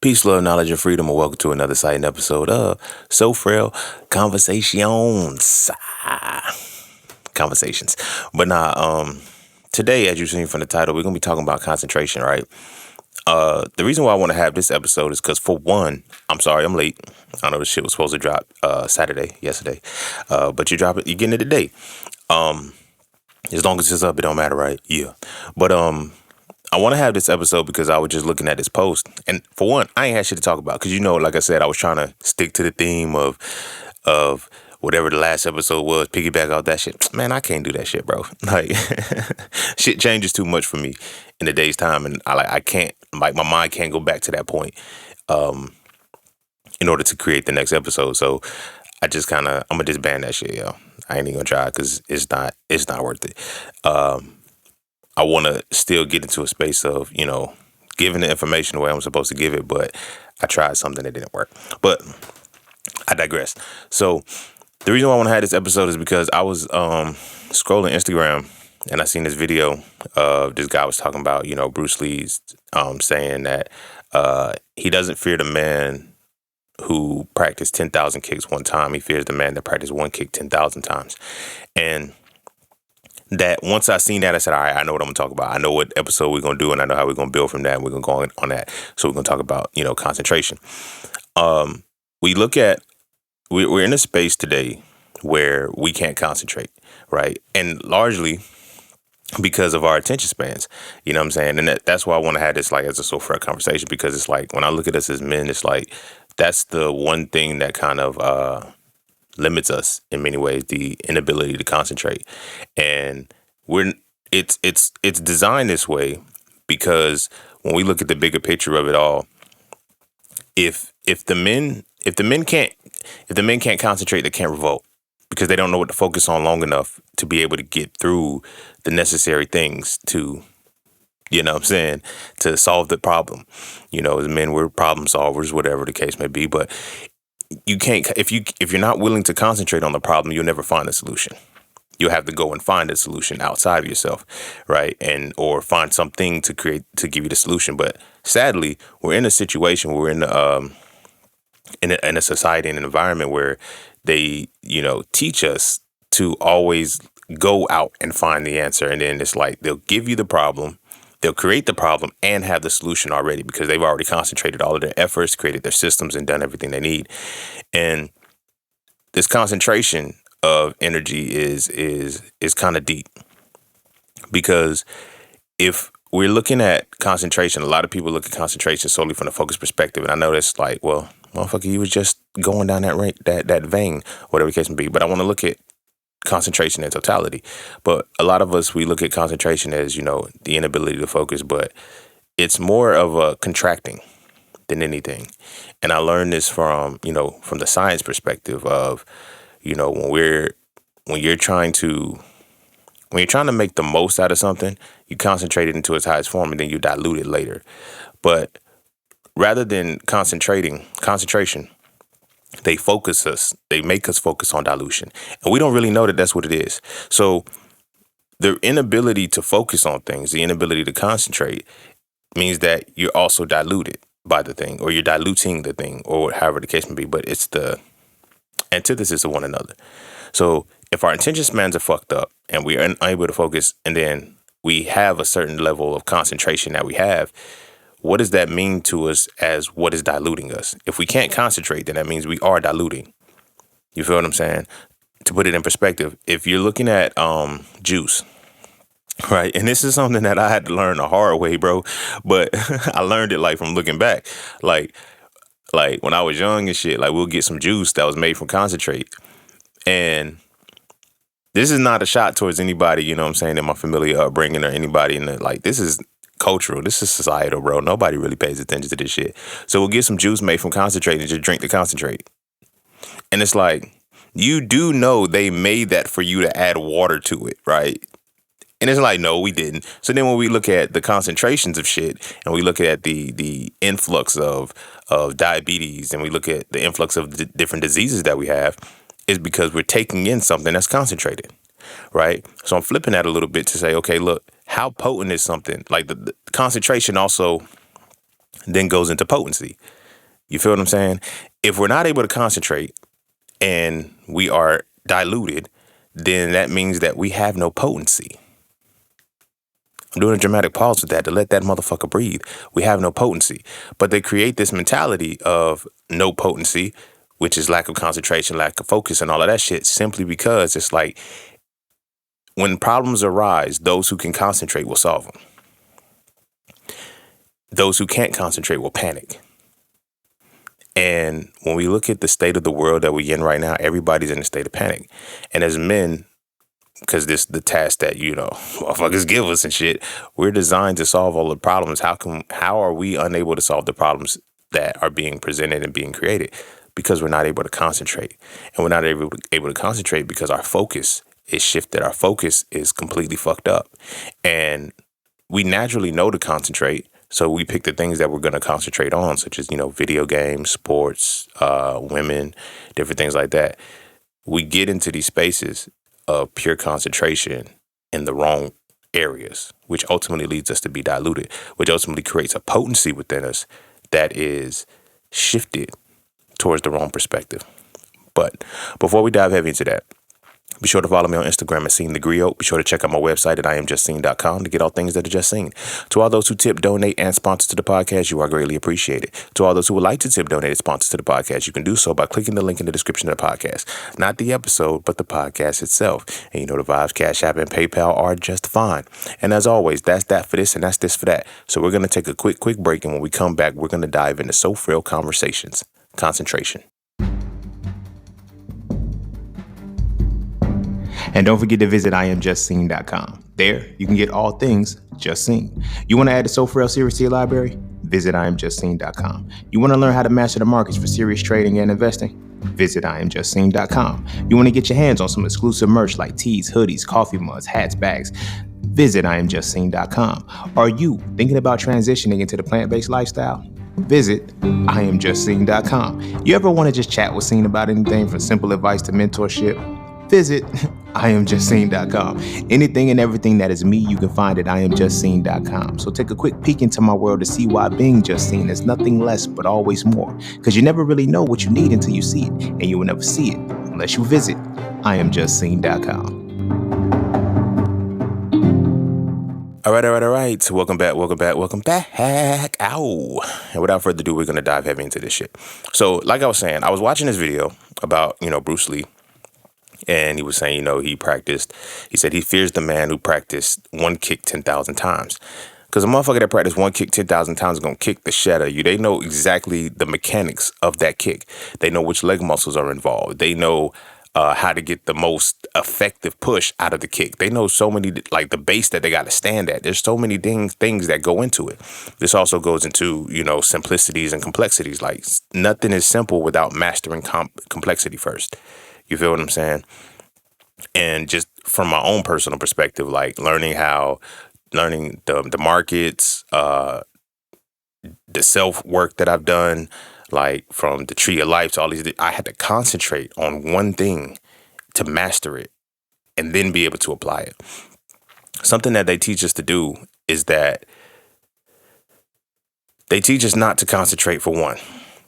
Peace, love, knowledge, and freedom, and welcome to another exciting episode of So Frail Conversations. Conversations. But today, as you've seen from the title, we're gonna be talking about concentration, right? The reason why I want to have this episode is because, for one, I'm sorry I'm late. I know this shit was supposed to drop yesterday. But you're getting it today. Um, as long as it's up, it don't matter, right? Yeah. But I want to have this episode because I was just looking at this post, and for one, I ain't had shit to talk about because like I said, I was trying to stick to the theme of whatever the last episode was, piggyback off that shit. Man, I can't do that shit, bro. Like, shit changes too much for me in a day's time, and I can't, like, my mind can't go back to that point in order to create the next episode. So I'm gonna just ban that shit, yo. I ain't even gonna try because it's not worth it. I want to still get into a space of, giving the information the way I'm supposed to give it, but I tried something that didn't work. But I digress. So the reason why I want to have this episode is because I was scrolling Instagram and I seen this video of this guy was talking about, Bruce Lee's saying that he doesn't fear the man who practiced 10,000 kicks one time. He fears the man that practiced one kick 10,000 times. And that once I seen that, I said, all right, I know what I'm gonna talk about. I know what episode we're gonna do, and I know how we're gonna build from that. And we're gonna go on that. So we're gonna talk about, concentration. We look at we're in a space today where we can't concentrate, right? And largely because of our attention spans. You know what I'm saying? And that's why I want to have this, like, as a soul conversation, because it's like when I look at us as men, it's like that's the one thing that kind of limits us in many ways, the inability to concentrate. And it's designed this way because when we look at the bigger picture of it all, if the men can't concentrate, they can't revolt because they don't know what to focus on long enough to be able to get through the necessary things to, what I'm saying, to solve the problem. As men, we're problem solvers, whatever the case may be, but you can't, if you're not willing to concentrate on the problem, you'll never find a solution. You'll have to go and find a solution outside of yourself, right? Or find something to give you the solution. But sadly, we're in a situation where we're in a society and an environment where they, teach us to always go out and find the answer. And then it's like they'll give you the problem, they'll create the problem and have the solution already because they've already concentrated all of their efforts, created their systems, and done everything they need. And this concentration of energy is kind of deep because if we're looking at concentration, a lot of people look at concentration solely from the focus perspective. And I know that's like, well, motherfucker, you was just going down that vein, whatever the case may be. But I want to look at concentration in totality. But a lot of us, we look at concentration as, the inability to focus, but it's more of a contracting than anything. And I learned this from the science perspective of, when you're trying to make the most out of something, you concentrate it into its highest form and then you dilute it later. But rather than concentration, they make us focus on dilution. And we don't really know that that's what it is. So the inability to focus on things, the inability to concentrate means that you're also diluted by the thing, or you're diluting the thing, or however the case may be. But it's the antithesis of one another. So if our attention spans are fucked up and we are unable to focus, and then we have a certain level of concentration that we have, what does that mean to us as what is diluting us? If we can't concentrate, then that means we are diluting. You feel what I'm saying? To put it in perspective, if you're looking at juice, right? And this is something that I had to learn the hard way, bro. But I learned it like from looking back. Like when I was young and shit, like we'll get some juice that was made from concentrate. And this is not a shot towards anybody, what I'm saying, in my familiar upbringing or anybody in the, like, this is cultural. This is societal, bro. Nobody really pays attention to this shit. So we'll get some juice made from concentrate and just drink the concentrate. And it's like, you do know they made that for you to add water to it, right? And it's like, no, we didn't. So then when we look at the concentrations of shit and we look at the influx of diabetes and we look at the influx of the different diseases that we have, is because we're taking in something that's concentrated, right? So I'm flipping that a little bit to say, okay, look, how potent is something? Like the concentration also then goes into potency. You feel what I'm saying? If we're not able to concentrate and we are diluted, then that means that we have no potency. I'm doing a dramatic pause with that to let that motherfucker breathe. We have no potency. But they create this mentality of no potency, which is lack of concentration, lack of focus, and all of that shit, simply because it's like when problems arise, those who can concentrate will solve them. Those who can't concentrate will panic. And when we look at the state of the world that we're in right now, everybody's in a state of panic. And as men, because this the task that, motherfuckers give us and shit, we're designed to solve all the problems. How are we unable to solve the problems that are being presented and being created? Because we're not able to concentrate. And we're not able to concentrate because our focus is shifted. Our focus is completely fucked up. And we naturally know to concentrate. So we pick the things that we're going to concentrate on, such as, video games, sports, women, different things like that. We get into these spaces of pure concentration in the wrong areas, which ultimately leads us to be diluted, which ultimately creates a potency within us that is shifted towards the wrong perspective. But before we dive heavy into that, be sure to follow me on Instagram at Seen the Griot. Be sure to check out my website at IamJustSeen.com to get all things that are just seen. To all those who tip, donate, and sponsor to the podcast, you are greatly appreciated. To all those who would like to tip, donate, and sponsor to the podcast, you can do so by clicking the link in the description of the podcast. Not the episode, but the podcast itself. And the vibes, Cash App, and PayPal are just fine. And as always, that's that for this and that's this for that. So we're going to take a quick break. And when we come back, we're going to dive into So Frail Conversations. Concentration. And don't forget to visit IamJustSeen.com. There, you can get all things Just Seen. You want to add the So Frail series to your library? Visit IamJustSeen.com. You want to learn how to master the markets for serious trading and investing? Visit IamJustSeen.com. You want to get your hands on some exclusive merch like tees, hoodies, coffee mugs, hats, bags? Visit IamJustSeen.com. Are you thinking about transitioning into the plant-based lifestyle? Visit IamJustSeen.com. You ever want to just chat with Seen about anything from simple advice to mentorship? Visit IamJustSeen.com. Anything and everything that is me, you can find at IamJustSeen.com. So take a quick peek into my world to see why being just seen is nothing less but always more. Because you never really know what you need until you see it. And you will never see it unless you visit IamJustSeen.com. All right. Welcome back. Ow. And without further ado, we're going to dive heavy into this shit. So like I was saying, I was watching this video about, Bruce Lee. And he was saying, he said he fears the man who practiced one kick 10,000 times. Because a motherfucker that practiced one kick 10,000 times is going to kick the shit out of you. They know exactly the mechanics of that kick. They know which leg muscles are involved. They know how to get the most effective push out of the kick. They know so many, like the base that they got to stand at. There's so many things that go into it. This also goes into, simplicities and complexities. Like nothing is simple without mastering complexity first. You feel what I'm saying? And just from my own personal perspective, like learning the markets, the self work that I've done, like from the Tree of Life to all these, I had to concentrate on one thing to master it and then be able to apply it. Something that they teach us to do is that they teach us not to concentrate for one,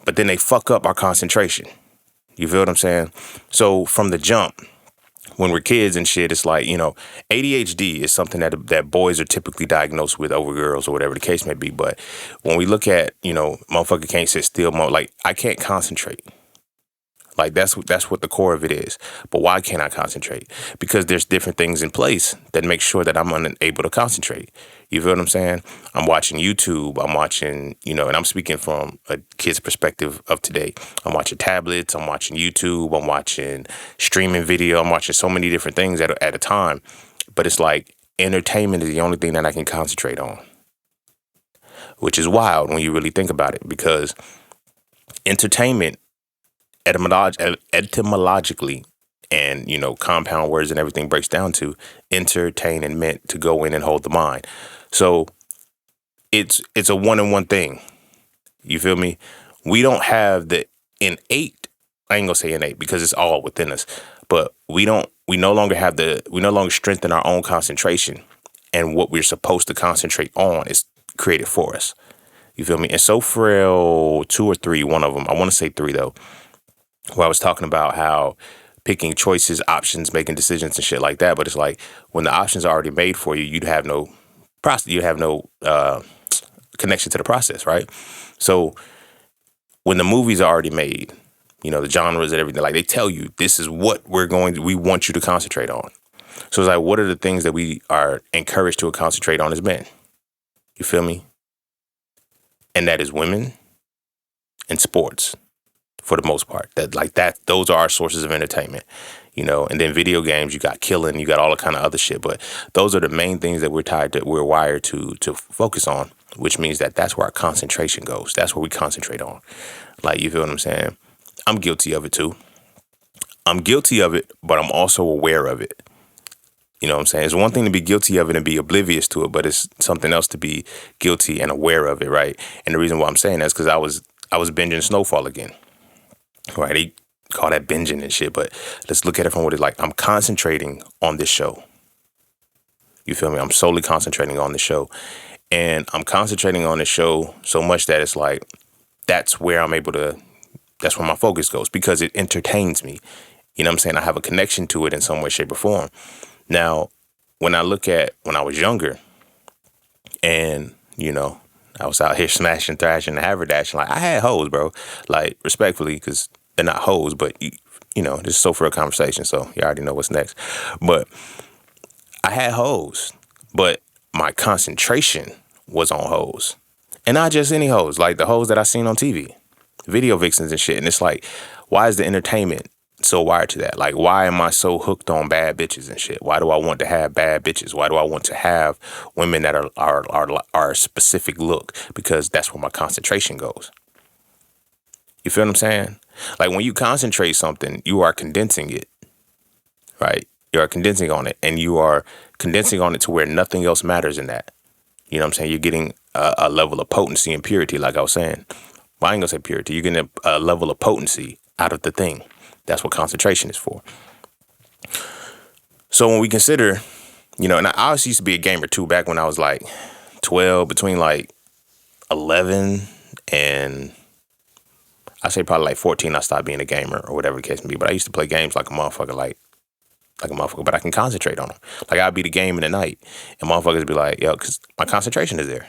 but then they fuck up our concentration. You feel what I'm saying? So from the jump, when we're kids and shit, it's like, ADHD is something that boys are typically diagnosed with over girls or whatever the case may be. But when we look at, motherfucker can't sit still, like I can't concentrate. Like that's what the core of it is. But why can't I concentrate? Because there's different things in place that make sure that I'm unable to concentrate. You feel what I'm saying? I'm watching YouTube. I'm watching, and I'm speaking from a kid's perspective of today. I'm watching tablets. I'm watching YouTube. I'm watching streaming video. I'm watching so many different things at a time. But it's like entertainment is the only thing that I can concentrate on, which is wild when you really think about it, because entertainment etymologically and compound words and everything breaks down to entertain and meant to go in and hold the mind. So it's a one-on-one thing. You feel me? We don't have the innate, I ain't gonna say innate because it's all within us, but we no longer strengthen our own concentration, and what we're supposed to concentrate on is created for us. You feel me? And so Frail 2 or 3, one of them, I want to say 3 though, where I was talking about how picking choices, options, making decisions and shit like that. But it's like when the options are already made for you, you'd have no process, you have no connection to the process, right? So when the movies are already made, the genres and everything, like they tell you this is what we want you to concentrate on. So it's like, what are the things that we are encouraged to concentrate on as men? You feel me? And that is women and sports for the most part. Those are our sources of entertainment, and then video games, you got killing, you got all the kind of other shit. But those are the main things that we're wired to focus on, which means that's where our concentration goes. That's where we concentrate on. Like, you feel what I'm saying? I'm guilty of it too. I'm guilty of it, but I'm also aware of it. You know what I'm saying? It's one thing to be guilty of it and be oblivious to it, but it's something else to be guilty and aware of it, right? And the reason why I'm saying that is because I was binging Snowfall again, right? They call that binging and shit, but let's look at it from what it's like. I'm concentrating on this show. You feel me? I'm solely concentrating on the show, and I'm concentrating on the show so much that it's like that's where that's where my focus goes because it entertains me. You know what I'm saying? I have a connection to it in some way, shape, or form. Now, when I look at when I was younger and, I was out here smashing, thrashing, and haberdashing, like I had hoes, bro, like respectfully, because they're not hoes, but, this is so for a conversation. So you already know what's next. But I had hoes, but my concentration was on hoes, and not just any hoes, like the hoes that I seen on TV, video vixens and shit. And it's like, why is the entertainment so wired to that? Like, why am I so hooked on bad bitches and shit? Why do I want to have bad bitches? Why do I want to have women that are a specific look? Because that's where my concentration goes. You feel what I'm saying? Like when you concentrate something, you are condensing it, right? You are condensing on it, and you are condensing on it to where nothing else matters in that. You know what I'm saying? You're getting a level of potency and purity, like I was saying. Well, I ain't gonna say purity. You're getting a level of potency out of the thing. That's what concentration is for. So when we consider, and I also used to be a gamer too, back when I was like 12, between like 11 and I say probably like 14, I stopped being a gamer or whatever the case may be. But I used to play games like a motherfucker, like a motherfucker, but I can concentrate on them. Like I'll beat a game in the night and motherfuckers be like, yo, because my concentration is there.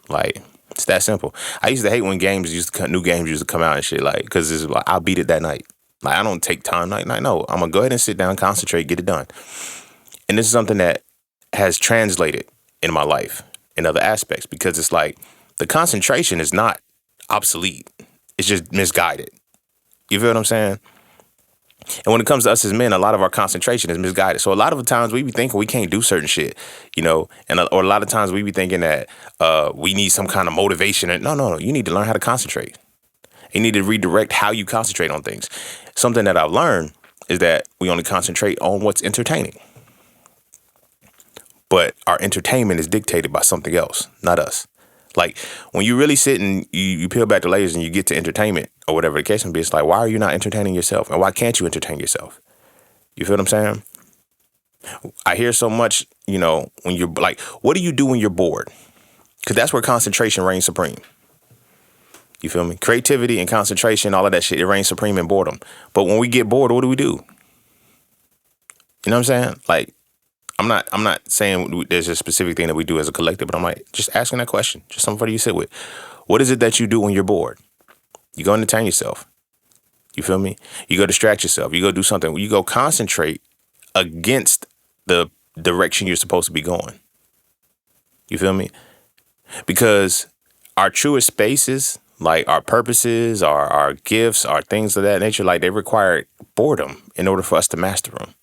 Like, it's that simple. I used to hate when new games used to come out and shit, like, because it's like, I'll beat it that night. Like, I don't take time night. No, I'm going to go ahead and sit down, concentrate, get it done. And this is something that has translated in my life in other aspects, because it's like the concentration is not obsolete. It's just misguided. You feel what I'm saying? And when it comes to us as men, a lot of our concentration is misguided. So a lot of the times we be thinking we can't do certain shit, or a lot of times we be thinking that we need some kind of motivation. And no, you need to learn how to concentrate. You need to redirect how you concentrate on things. Something that I've learned is that we only concentrate on what's entertaining. But our entertainment is dictated by something else, not us. Like when you really sit and you peel back the layers and you get to entertainment or whatever the case may be, it's like, why are you not entertaining yourself? And why can't you entertain yourself? You feel what I'm saying? I hear so much, when you're like, what do you do when you're bored? Because that's where concentration reigns supreme. You feel me? Creativity and concentration, all of that shit, it reigns supreme in boredom. But when we get bored, what do we do? You know what I'm saying? Like, I'm not saying there's a specific thing that we do as a collective, but I'm like, just asking that question. Just somebody you sit with. What is it that you do when you're bored? You go entertain yourself. You feel me? You go distract yourself. You go do something. You go concentrate against the direction you're supposed to be going. You feel me? Because our truest spaces, like our purposes, our gifts, our things of that nature, like they require boredom in order for us to master them.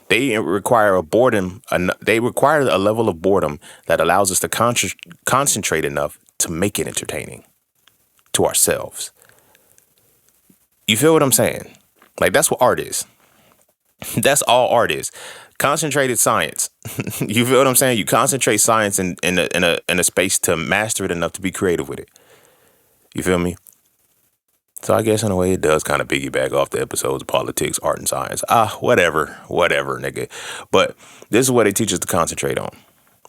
They require They require a level of boredom that allows us to concentrate enough to make it entertaining to ourselves. You feel what I'm saying? Like that's what art is. That's all art is. Concentrated science. You feel what I'm saying? You concentrate science in a space to master it enough to be creative with it. You feel me? So I guess in a way it does kind of piggyback off the episodes of politics, art, and science. Whatever, nigga. But this is what they teach us to concentrate on.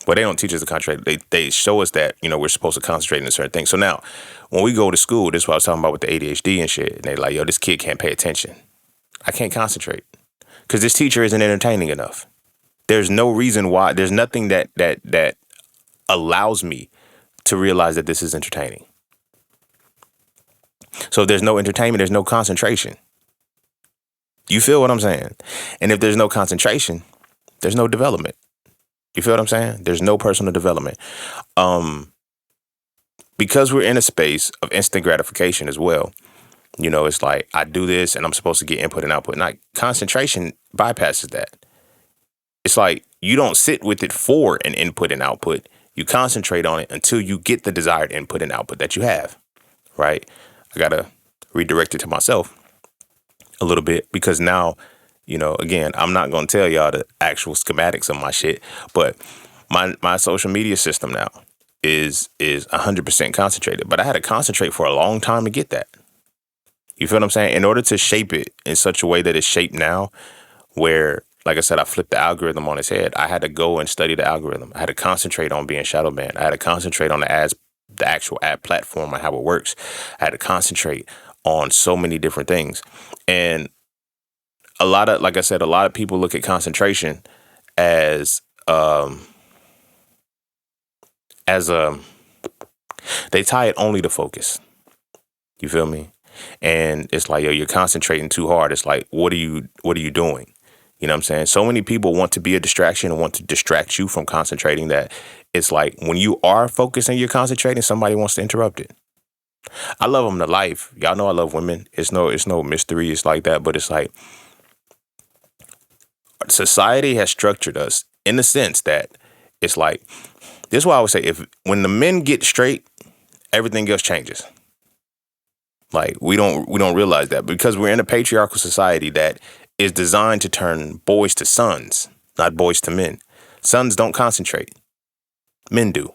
Well, they don't teach us to concentrate. They show us that, we're supposed to concentrate on certain things. So now, when we go to school, this is what I was talking about with the ADHD and shit. And they like, yo, this kid can't pay attention. I can't concentrate because this teacher isn't entertaining enough. There's no reason why. There's nothing that allows me to realize that this is entertaining. So if there's no entertainment, there's no concentration. You feel what I'm saying? And if there's no concentration, there's no development. You feel what I'm saying? There's no personal development. Because we're in a space of instant gratification as well. It's like I do this and I'm supposed to get input and output. Not concentration bypasses that. It's like you don't sit with it for an input and output. You concentrate on it until you get the desired input and output that you have. Right? I got to redirect it to myself a little bit because now, again, I'm not going to tell y'all the actual schematics of my shit, but my social media system now is 100% concentrated. But I had to concentrate for a long time to get that. You feel what I'm saying? In order to shape it in such a way that it's shaped now, where, like I said, I flipped the algorithm on its head. I had to go and study the algorithm. I had to concentrate on being shadow banned. I had to concentrate on the actual ad platform and how it works. I had to concentrate on so many different things. And like I said, a lot of people look at concentration as they tie it only to focus. You feel me? And it's like, yo, you're concentrating too hard. It's like, what are you doing? You know what I'm saying? So many people want to be a distraction and want to distract you from concentrating that it's like when you are focused and you're concentrating, somebody wants to interrupt it. I love them to life. Y'all know I love women. It's no mystery. It's like that. But it's like society has structured us in the sense that it's like, this is why I would say when the men get straight, everything else changes. Like we don't realize that because we're in a patriarchal society that is designed to turn boys to sons, not boys to men. Sons don't concentrate. Men do.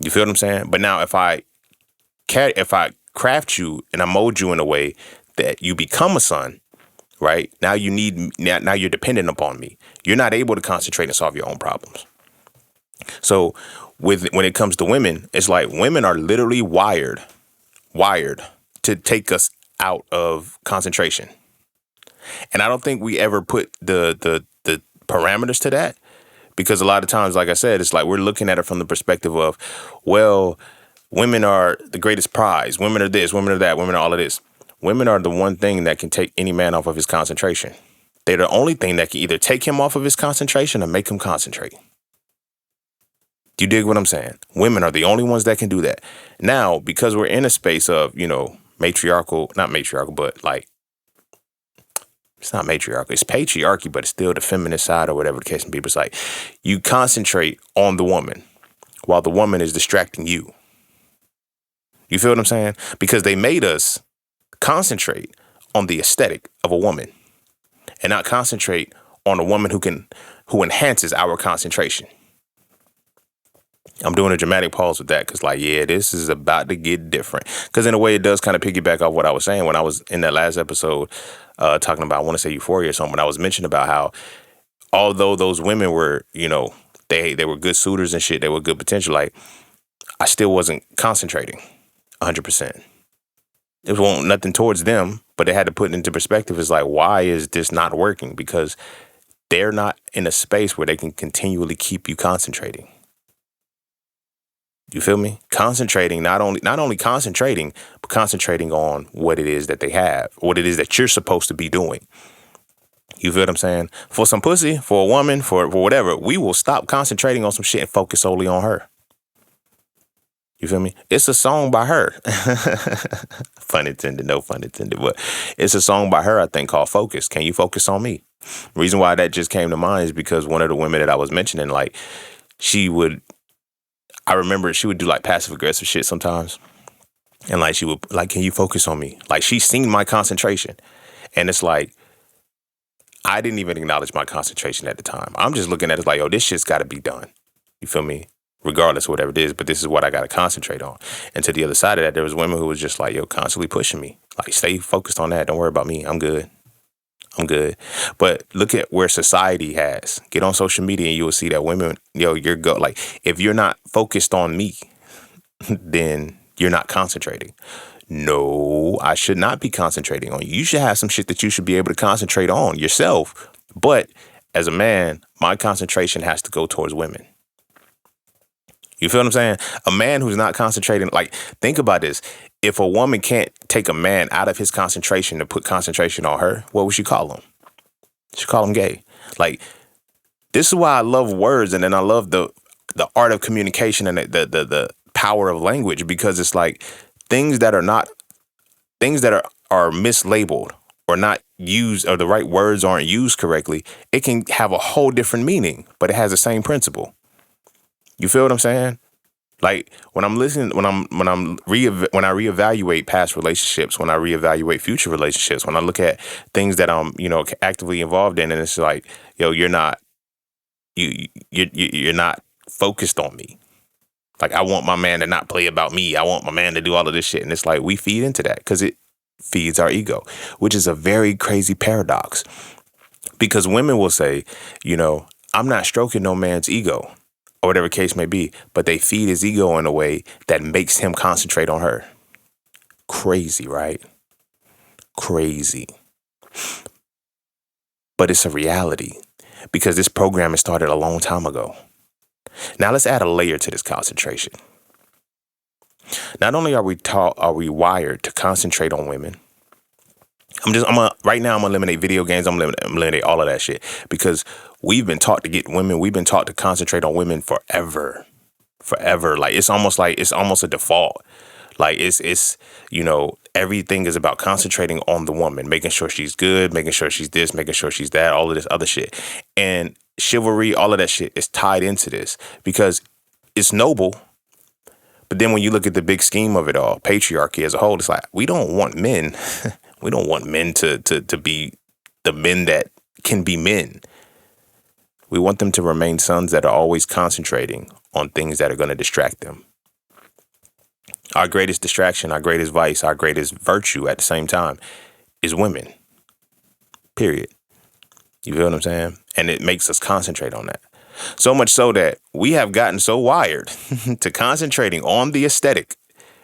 You feel what I'm saying? But now if I craft you and I mold you in a way that you become a son, right? Now you're dependent upon me. You're not able to concentrate and solve your own problems. So when it comes to women, it's like women are literally wired to take us out of concentration. And I don't think we ever put the parameters to that because a lot of times, like I said, it's like we're looking at it from the perspective of, well, women are the greatest prize. Women are this, women are that, women are all of this. Women are the one thing that can take any man off of his concentration. They're the only thing that can either take him off of his concentration or make him concentrate. Do you dig what I'm saying? Women are the only ones that can do that. Now, because we're in a space of, not matriarchal, but like, it's not matriarchal. It's patriarchy, but it's still the feminist side or whatever the case may be. It's like you concentrate on the woman while the woman is distracting you. You feel what I'm saying? Because they made us concentrate on the aesthetic of a woman and not concentrate on a woman who enhances our concentration. I'm doing a dramatic pause with that because, like, yeah, this is about to get different. Because in a way, it does kind of piggyback off what I was saying when I was in that last episode talking about, I want to say Euphoria or something, when I was mentioning about how although those women were, they were good suitors and shit, they were good potential, like, I still wasn't concentrating 100%. It wasn't nothing towards them, but they had to put it into perspective. It's like, why is this not working? Because they're not in a space where they can continually keep you concentrating. You feel me? Concentrating, not only concentrating, but concentrating on what it is that they have, what it is that you're supposed to be doing. You feel what I'm saying? For some pussy, for a woman, for whatever, we will stop concentrating on some shit and focus solely on her. You feel me? It's a song by her. Pun intended, no pun intended, but it's a song by her, I think, called Focus. Can you focus on me? The reason why that just came to mind is because one of the women that I was mentioning, like, I remember she would do like passive aggressive shit sometimes. And like, she would like, can you focus on me? Like, she's seen my concentration. And it's like, I didn't even acknowledge my concentration at the time. I'm just looking at it like, yo, this shit's got to be done. You feel me? Regardless of whatever it is, but this is what I got to concentrate on. And to the other side of that, there was women who was just like, yo, constantly pushing me. Like, stay focused on that. Don't worry about me. I'm good. I'm good. But look at where society has. Get on social media and you will see that women, you're go like if you're not focused on me, then you're not concentrating. No, I should not be concentrating on you. You should have some shit that you should be able to concentrate on yourself. But as a man, my concentration has to go towards women. You feel what I'm saying? A man who's not concentrating, like, think about this. If a woman can't take a man out of his concentration to put concentration on her, what would she call him? She call him gay. Like, this is why I love words, and then I love the art of communication and the power of language, because it's like things that are mislabeled or not used, or the right words aren't used correctly, it can have a whole different meaning, but it has the same principle. You feel what I'm saying? Like when I'm listening, when I reevaluate past relationships, when I reevaluate future relationships, when I look at things that I'm, actively involved in, and it's like, you're not focused on me. Like, I want my man to not play about me. I want my man to do all of this shit. And it's like, we feed into that because it feeds our ego, which is a very crazy paradox, because women will say, I'm not stroking no man's ego, or whatever case may be, but they feed his ego in a way that makes him concentrate on her. Crazy, right? Crazy. But it's a reality, because this program has started a long time ago. Now let's add a layer to this concentration. Not only are we wired to concentrate on women. Right now I'm gonna eliminate video games. I'm gonna eliminate all of that shit, because we've been taught to get women. We've been taught to concentrate on women forever. Like it's almost a default. Like it's everything is about concentrating on the woman, making sure she's good, making sure she's this, making sure she's that, all of this other shit. And chivalry, all of that shit is tied into this because it's noble. But then when you look at the big scheme of it all, patriarchy as a whole, it's like, we don't want men. We don't want men to be the men that can be men. We want them to remain sons that are always concentrating on things that are going to distract them. Our greatest distraction, our greatest vice, our greatest virtue at the same time is women. Period. You feel what I'm saying? And it makes us concentrate on that. So much so that we have gotten so wired to concentrating on the aesthetic,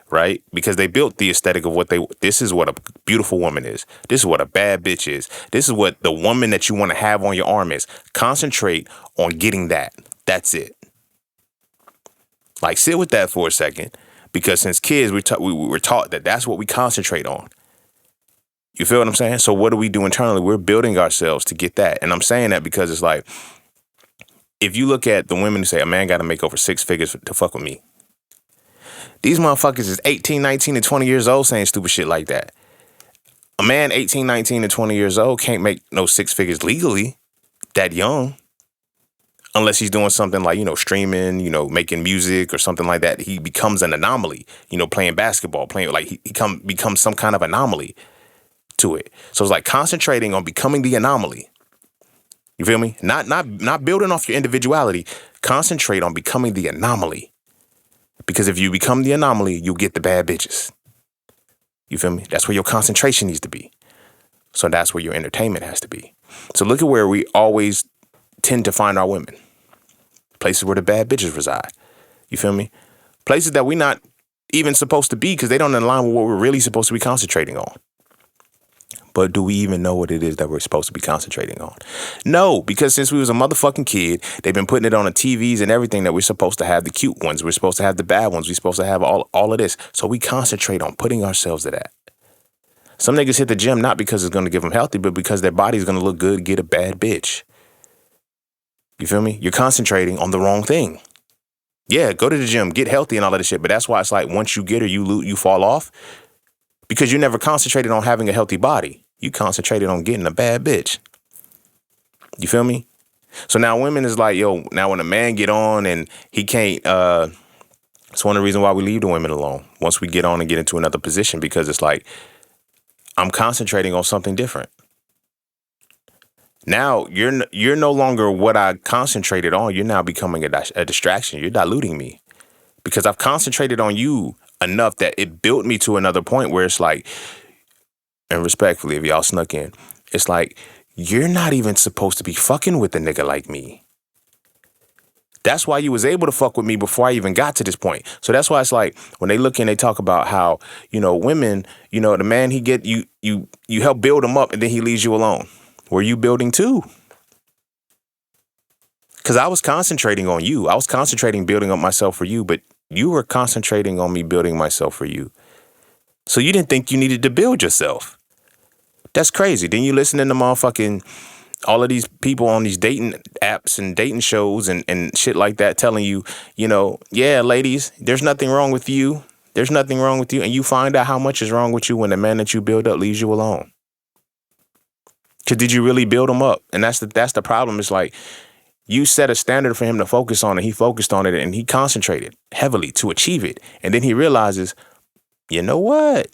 right? Because they built the aesthetic of this is what a beautiful woman is. This is what a bad bitch is. This is what the woman that you want to have on your arm is. Concentrate on getting that. That's it. Like, sit with that for a second, because since kids, we were taught that that's what we concentrate on. You feel what I'm saying? So what do we do internally? We're building ourselves to get that. And I'm saying that because it's like, if you look at the women who say a man got to make over 6 figures to fuck with me, these motherfuckers is 18, 19, and 20 years old saying stupid shit like that. A man 18, 19, and 20 years old can't make no 6 figures legally that young, unless he's doing something like, streaming, making music or something like that. He becomes an anomaly, playing basketball, he becomes some kind of anomaly to it. So it's like concentrating on becoming the anomaly. You feel me? Not building off your individuality. Concentrate on becoming the anomaly. Because if you become the anomaly, you'll get the bad bitches. You feel me? That's where your concentration needs to be. So that's where your entertainment has to be. So look at where we always tend to find our women. Places where the bad bitches reside. You feel me? Places that we're not even supposed to be, because they don't align with what we're really supposed to be concentrating on. But do we even know what it is that we're supposed to be concentrating on? No, because since we was a motherfucking kid, they've been putting it on the TVs and everything that we're supposed to have the cute ones. We're supposed to have the bad ones. We're supposed to have all of this. So we concentrate on putting ourselves to that. Some niggas hit the gym not because it's going to give them healthy, but because their body's going to look good, get a bad bitch. You feel me? You're concentrating on the wrong thing. Yeah, go to the gym, get healthy and all of this shit. But that's why it's like once you get her, you fall off. Because you never concentrated on having a healthy body. You concentrated on getting a bad bitch. You feel me? So now women is like, now when a man get on and he can't, it's one of the reasons why we leave the women alone once we get on and get into another position, because it's like, I'm concentrating on something different. Now you're no longer what I concentrated on. You're now becoming a distraction. You're diluting me because I've concentrated on you enough that it built me to another point where it's like, and respectfully, if y'all snuck in, it's like you're not even supposed to be fucking with a nigga like me. That's why you was able to fuck with me before I even got to this point. So that's why it's like when they look and they talk about how, women, the man he get you help build him up and then he leaves you alone. Were you building too? Because I was concentrating on you. I was concentrating building up myself for you, but you were concentrating on me building myself for you. So you didn't think you needed to build yourself. That's crazy. Then you listening to motherfucking all of these people on these dating apps and dating shows and shit like that telling you, yeah, ladies, there's nothing wrong with you. There's nothing wrong with you. And you find out how much is wrong with you when the man that you build up leaves you alone. Because did you really build him up? And that's the problem. It's like you set a standard for him to focus on and he focused on it and he concentrated heavily to achieve it. And then he realizes, you know what?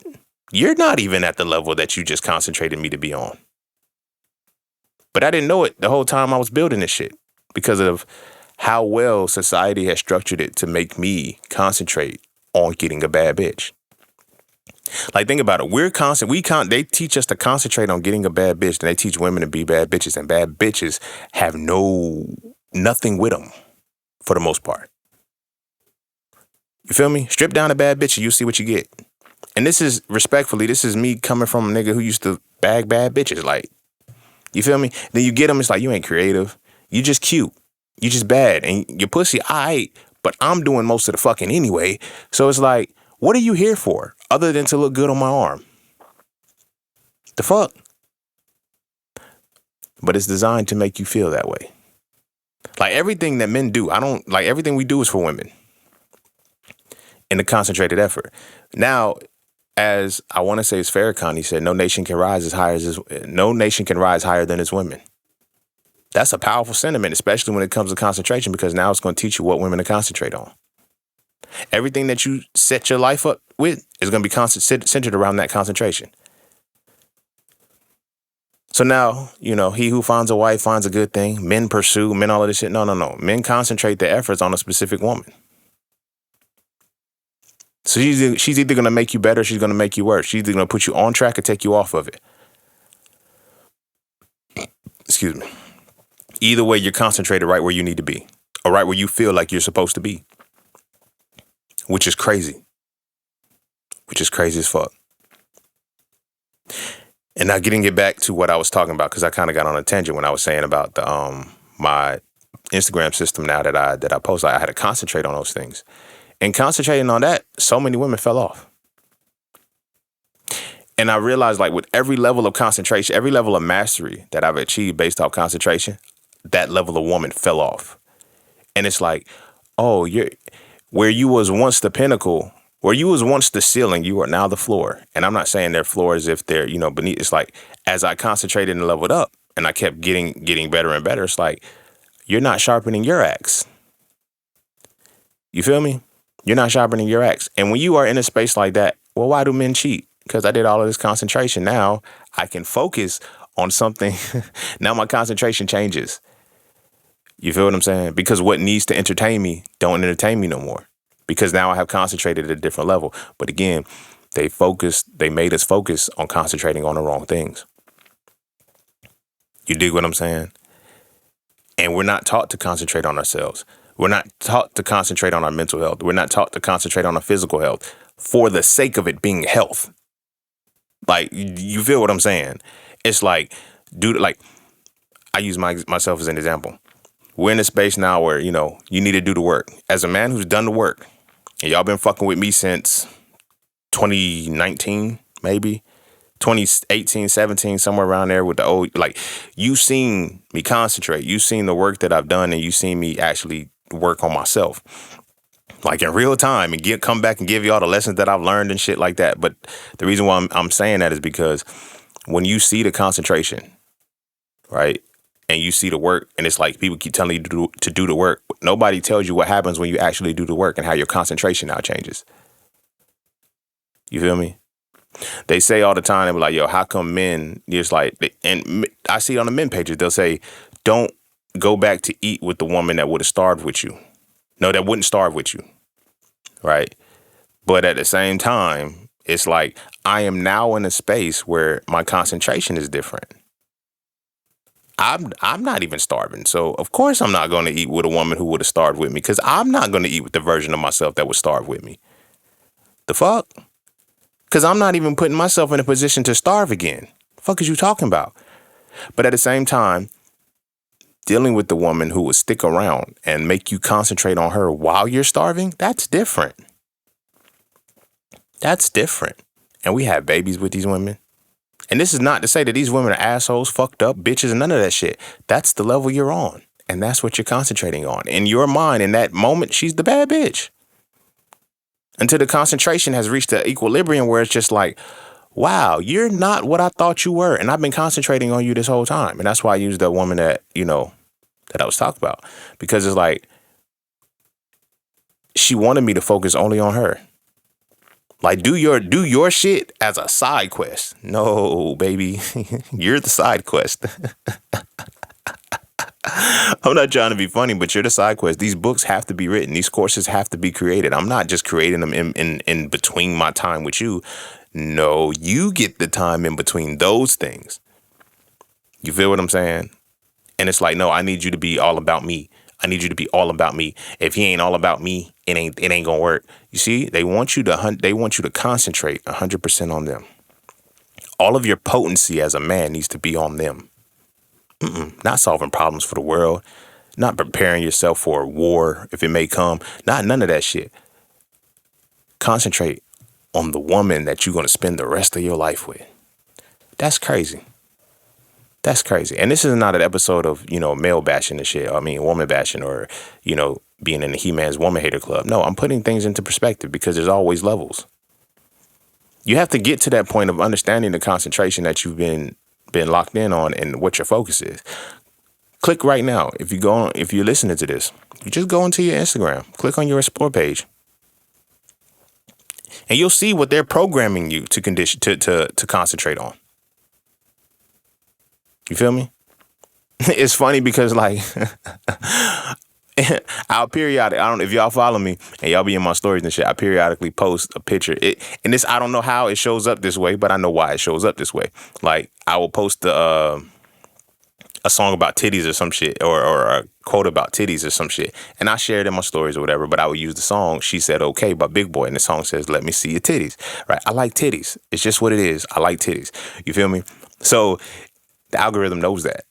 You're not even at the level that you just concentrated me to be on. But I didn't know it the whole time I was building this shit because of how well society has structured it to make me concentrate on getting a bad bitch. Like, think about it. They teach us to concentrate on getting a bad bitch, and they teach women to be bad bitches, and bad bitches have nothing with them for the most part. You feel me? Strip down a bad bitch and you see what you get. And this is me coming from a nigga who used to bag bad bitches. Like, you feel me? Then you get them, it's like, you ain't creative. You just cute. You just bad. And your pussy, but I'm doing most of the fucking anyway. So it's like, what are you here for other than to look good on my arm? The fuck? But it's designed to make you feel that way. Like everything that men do, everything we do is for women in a concentrated effort. Now, as I want to say it's Farrakhan, he said, no nation can rise higher than its women. That's a powerful sentiment, especially when it comes to concentration, because now it's going to teach you what women to concentrate on. Everything that you set your life up with is going to be centered around that concentration. So now, he who finds a wife finds a good thing. Men pursue, all of this shit. No. Men concentrate their efforts on a specific woman. So she's either going to make you better or she's going to make you worse. She's either going to put you on track or take you off of it. Excuse me. Either way, you're concentrated right where you need to be, or right where you feel like you're supposed to be, which is crazy. Which is crazy as fuck. And now getting it back to what I was talking about, because I kind of got on a tangent when I was saying about the my Instagram system now that I post. I had to concentrate on those things. And concentrating on that, so many women fell off. And I realized, like, with every level of concentration, every level of mastery that I've achieved based off concentration, that level of woman fell off. And it's like, oh, where you was once the pinnacle, where you was once the ceiling, you are now the floor. And I'm not saying they're floor as if they're, beneath. It's like, as I concentrated and leveled up and I kept getting better and better, it's like, you're not sharpening your axe. You feel me? You're not sharpening your axe. And when you are in a space like that, well, why do men cheat? Because I did all of this concentration. Now I can focus on something. Now my concentration changes. You feel what I'm saying? Because what needs to entertain me don't entertain me no more. Because now I have concentrated at a different level. But again, they made us focus on concentrating on the wrong things. You dig what I'm saying? And we're not taught to concentrate on ourselves. We're not taught to concentrate on our mental health. We're not taught to concentrate on our physical health for the sake of it being health. Like, you feel what I'm saying? It's like, dude, like, I use myself as an example. We're in a space now where, you need to do the work. As a man who's done the work, and y'all been fucking with me since 2019, maybe 2018, 17, somewhere around there with the old, like, you've seen me concentrate. You've seen the work that I've done, and you've seen me actually work on myself, like in real time, and come back and give you all the lessons that I've learned and shit like that. But the reason why I'm saying that is because when you see the concentration, right, and you see the work, and it's like people keep telling you to do the work. Nobody tells you what happens when you actually do the work and how your concentration now changes. You feel me? They say all the time, they be like, yo, how come men, just like, and I see it on the men pages, they'll say, don't go back to eat with the woman that would have starved with you. No, that wouldn't starve with you. Right. But at the same time, it's like, I am now in a space where my concentration is different. I'm not even starving. So of course I'm not going to eat with a woman who would have starved with me, because I'm not going to eat with the version of myself that would starve with me. The fuck? Because I'm not even putting myself in a position to starve again. The fuck is you talking about? But at the same time, dealing with the woman who will stick around and make you concentrate on her while you're starving, that's different. That's different. And we have babies with these women. And this is not to say that these women are assholes, fucked up, bitches, and none of that shit. That's the level you're on. And that's what you're concentrating on. In your mind, in that moment, she's the bad bitch. Until the concentration has reached the equilibrium where it's just like, wow, you're not what I thought you were. And I've been concentrating on you this whole time. And that's why I used that woman that, that I was talking about. Because it's like, she wanted me to focus only on her. Like, do your shit as a side quest. No, baby, you're the side quest. I'm not trying to be funny, but you're the side quest. These books have to be written. These courses have to be created. I'm not just creating them in between my time with you. No, you get the time in between those things. You feel what I'm saying? And it's like, no, I need you to be all about me. I need you to be all about me. If he ain't all about me, it ain't gonna work. You see, they want you to concentrate 100% on them. All of your potency as a man needs to be on them. Not solving problems for the world, not preparing yourself for a war if it may come, not none of that shit. Concentrate on the woman that you're gonna spend the rest of your life with. That's crazy. That's crazy. And this is not an episode of, male bashing and shit. I mean, woman bashing or, being in the He-Man's Woman Hater Club. No, I'm putting things into perspective because there's always levels. You have to get to that point of understanding the concentration that you've been locked in on and what your focus is. Click right now. If you're listening to this, you just go into your Instagram, click on your explore page, and you'll see what they're programming you to concentrate on. You feel me? It's funny because like I'll periodic. I don't know if y'all follow me and y'all be in my stories and shit. I periodically post a picture. I don't know how it shows up this way, but I know why it shows up this way. Like I will post a song about titties or some shit, or a quote about titties or some shit, and I share it in my stories or whatever. But I would use the song "She Said Okay" by Big Boy, and the song says, "Let me see your titties." Right? I like titties. It's just what it is. I like titties. You feel me? So the algorithm knows that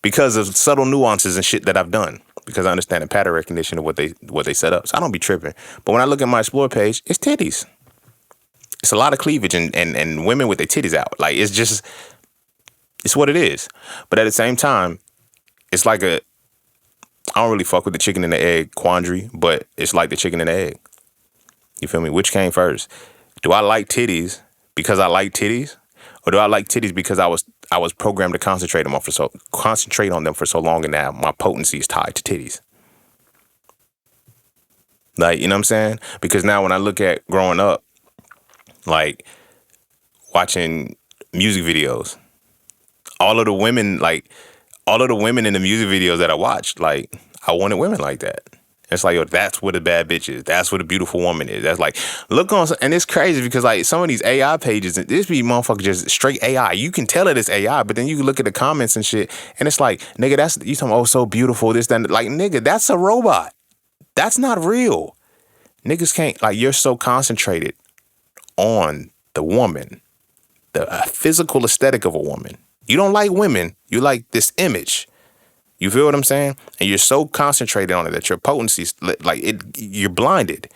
because of subtle nuances and shit that I've done, because I understand the pattern recognition of what they set up. So I don't be tripping. But when I look at my explore page, it's titties. It's a lot of cleavage and women with their titties out. Like it's what it is. But at the same time, it's like I don't really fuck with the chicken and the egg quandary, but it's like the chicken and the egg. You feel me? Which came first? Do I like titties because I like titties? Or do I like titties because I was programmed to concentrate on them for so long, and now my potency is tied to titties? Like, you know what I'm saying? Because now when I look at growing up, like watching music videos, all of the women in the music videos that I watched, like I wanted women like that. It's like, yo, that's what a bad bitch is. That's what a beautiful woman is. That's like, and it's crazy because like some of these AI pages, this be motherfuckers just straight AI. You can tell it is AI, but then you can look at the comments and shit, and it's like, nigga, you talking, oh, so beautiful, this, that, like, nigga, that's a robot. That's not real. Niggas can't, like, you're so concentrated on the woman, the physical aesthetic of a woman. You don't like women. You like this image. You feel what I'm saying? And you're so concentrated on it that your potency's like you're blinded.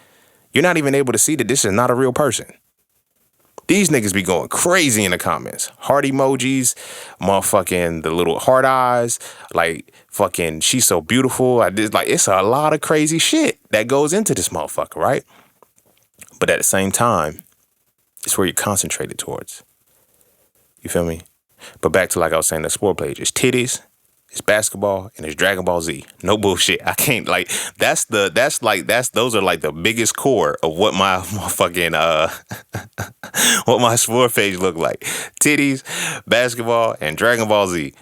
You're not even able to see that this is not a real person. These niggas be going crazy in the comments. Heart emojis, motherfucking the little heart eyes, like fucking she's so beautiful. It's a lot of crazy shit that goes into this motherfucker, right? But at the same time, it's where you're concentrated towards. You feel me? But back to, like I was saying, the sport page, it's titties, it's basketball, and it's Dragon Ball Z. No bullshit. I can't, like, those are like the biggest core of what my fucking what my sport page look like. Titties, basketball, and Dragon Ball Z.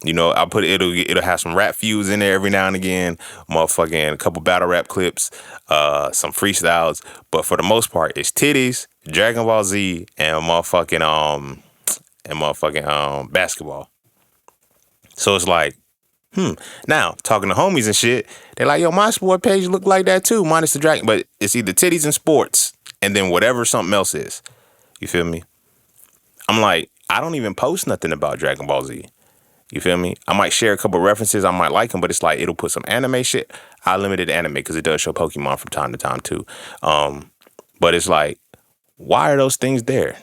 I put it'll have some rap feuds in there every now and again, motherfucking a couple battle rap clips, some freestyles, but for the most part, it's titties, Dragon Ball Z, and motherfucking basketball. So it's like, now talking to homies and shit, they're like, yo, my sport page look like that too, minus the dragon. But it's either titties and sports and then whatever something else is. You feel me? I'm like, I don't even post nothing about Dragon Ball Z. You feel me? I might share a couple references. I might like them, but it's like it'll put some anime shit. I limited anime because it does show Pokemon from time to time too. But it's like, why are those things there?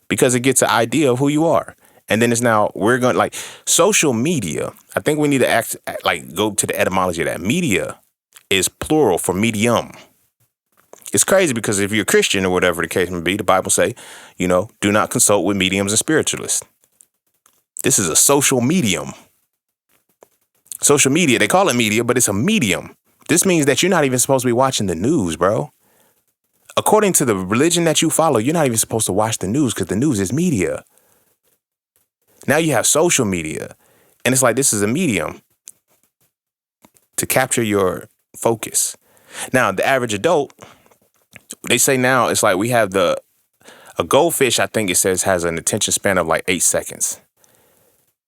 Because it gets an idea of who you are. And then it's now we're going like social media. I think we need to go to the etymology of that. Media is plural for medium. It's crazy because if you're a Christian or whatever the case may be, the Bible say, do not consult with mediums and spiritualists. This is a social medium. Social media, they call it media, but it's a medium. This means that you're not even supposed to be watching the news, bro. According to the religion that you follow, you're not even supposed to watch the news because the news is media. Now you have social media, and it's like this is a medium to capture your focus. Now, the average adult, they say now it's like we have a goldfish, I think it says, has an attention span of like 8 seconds.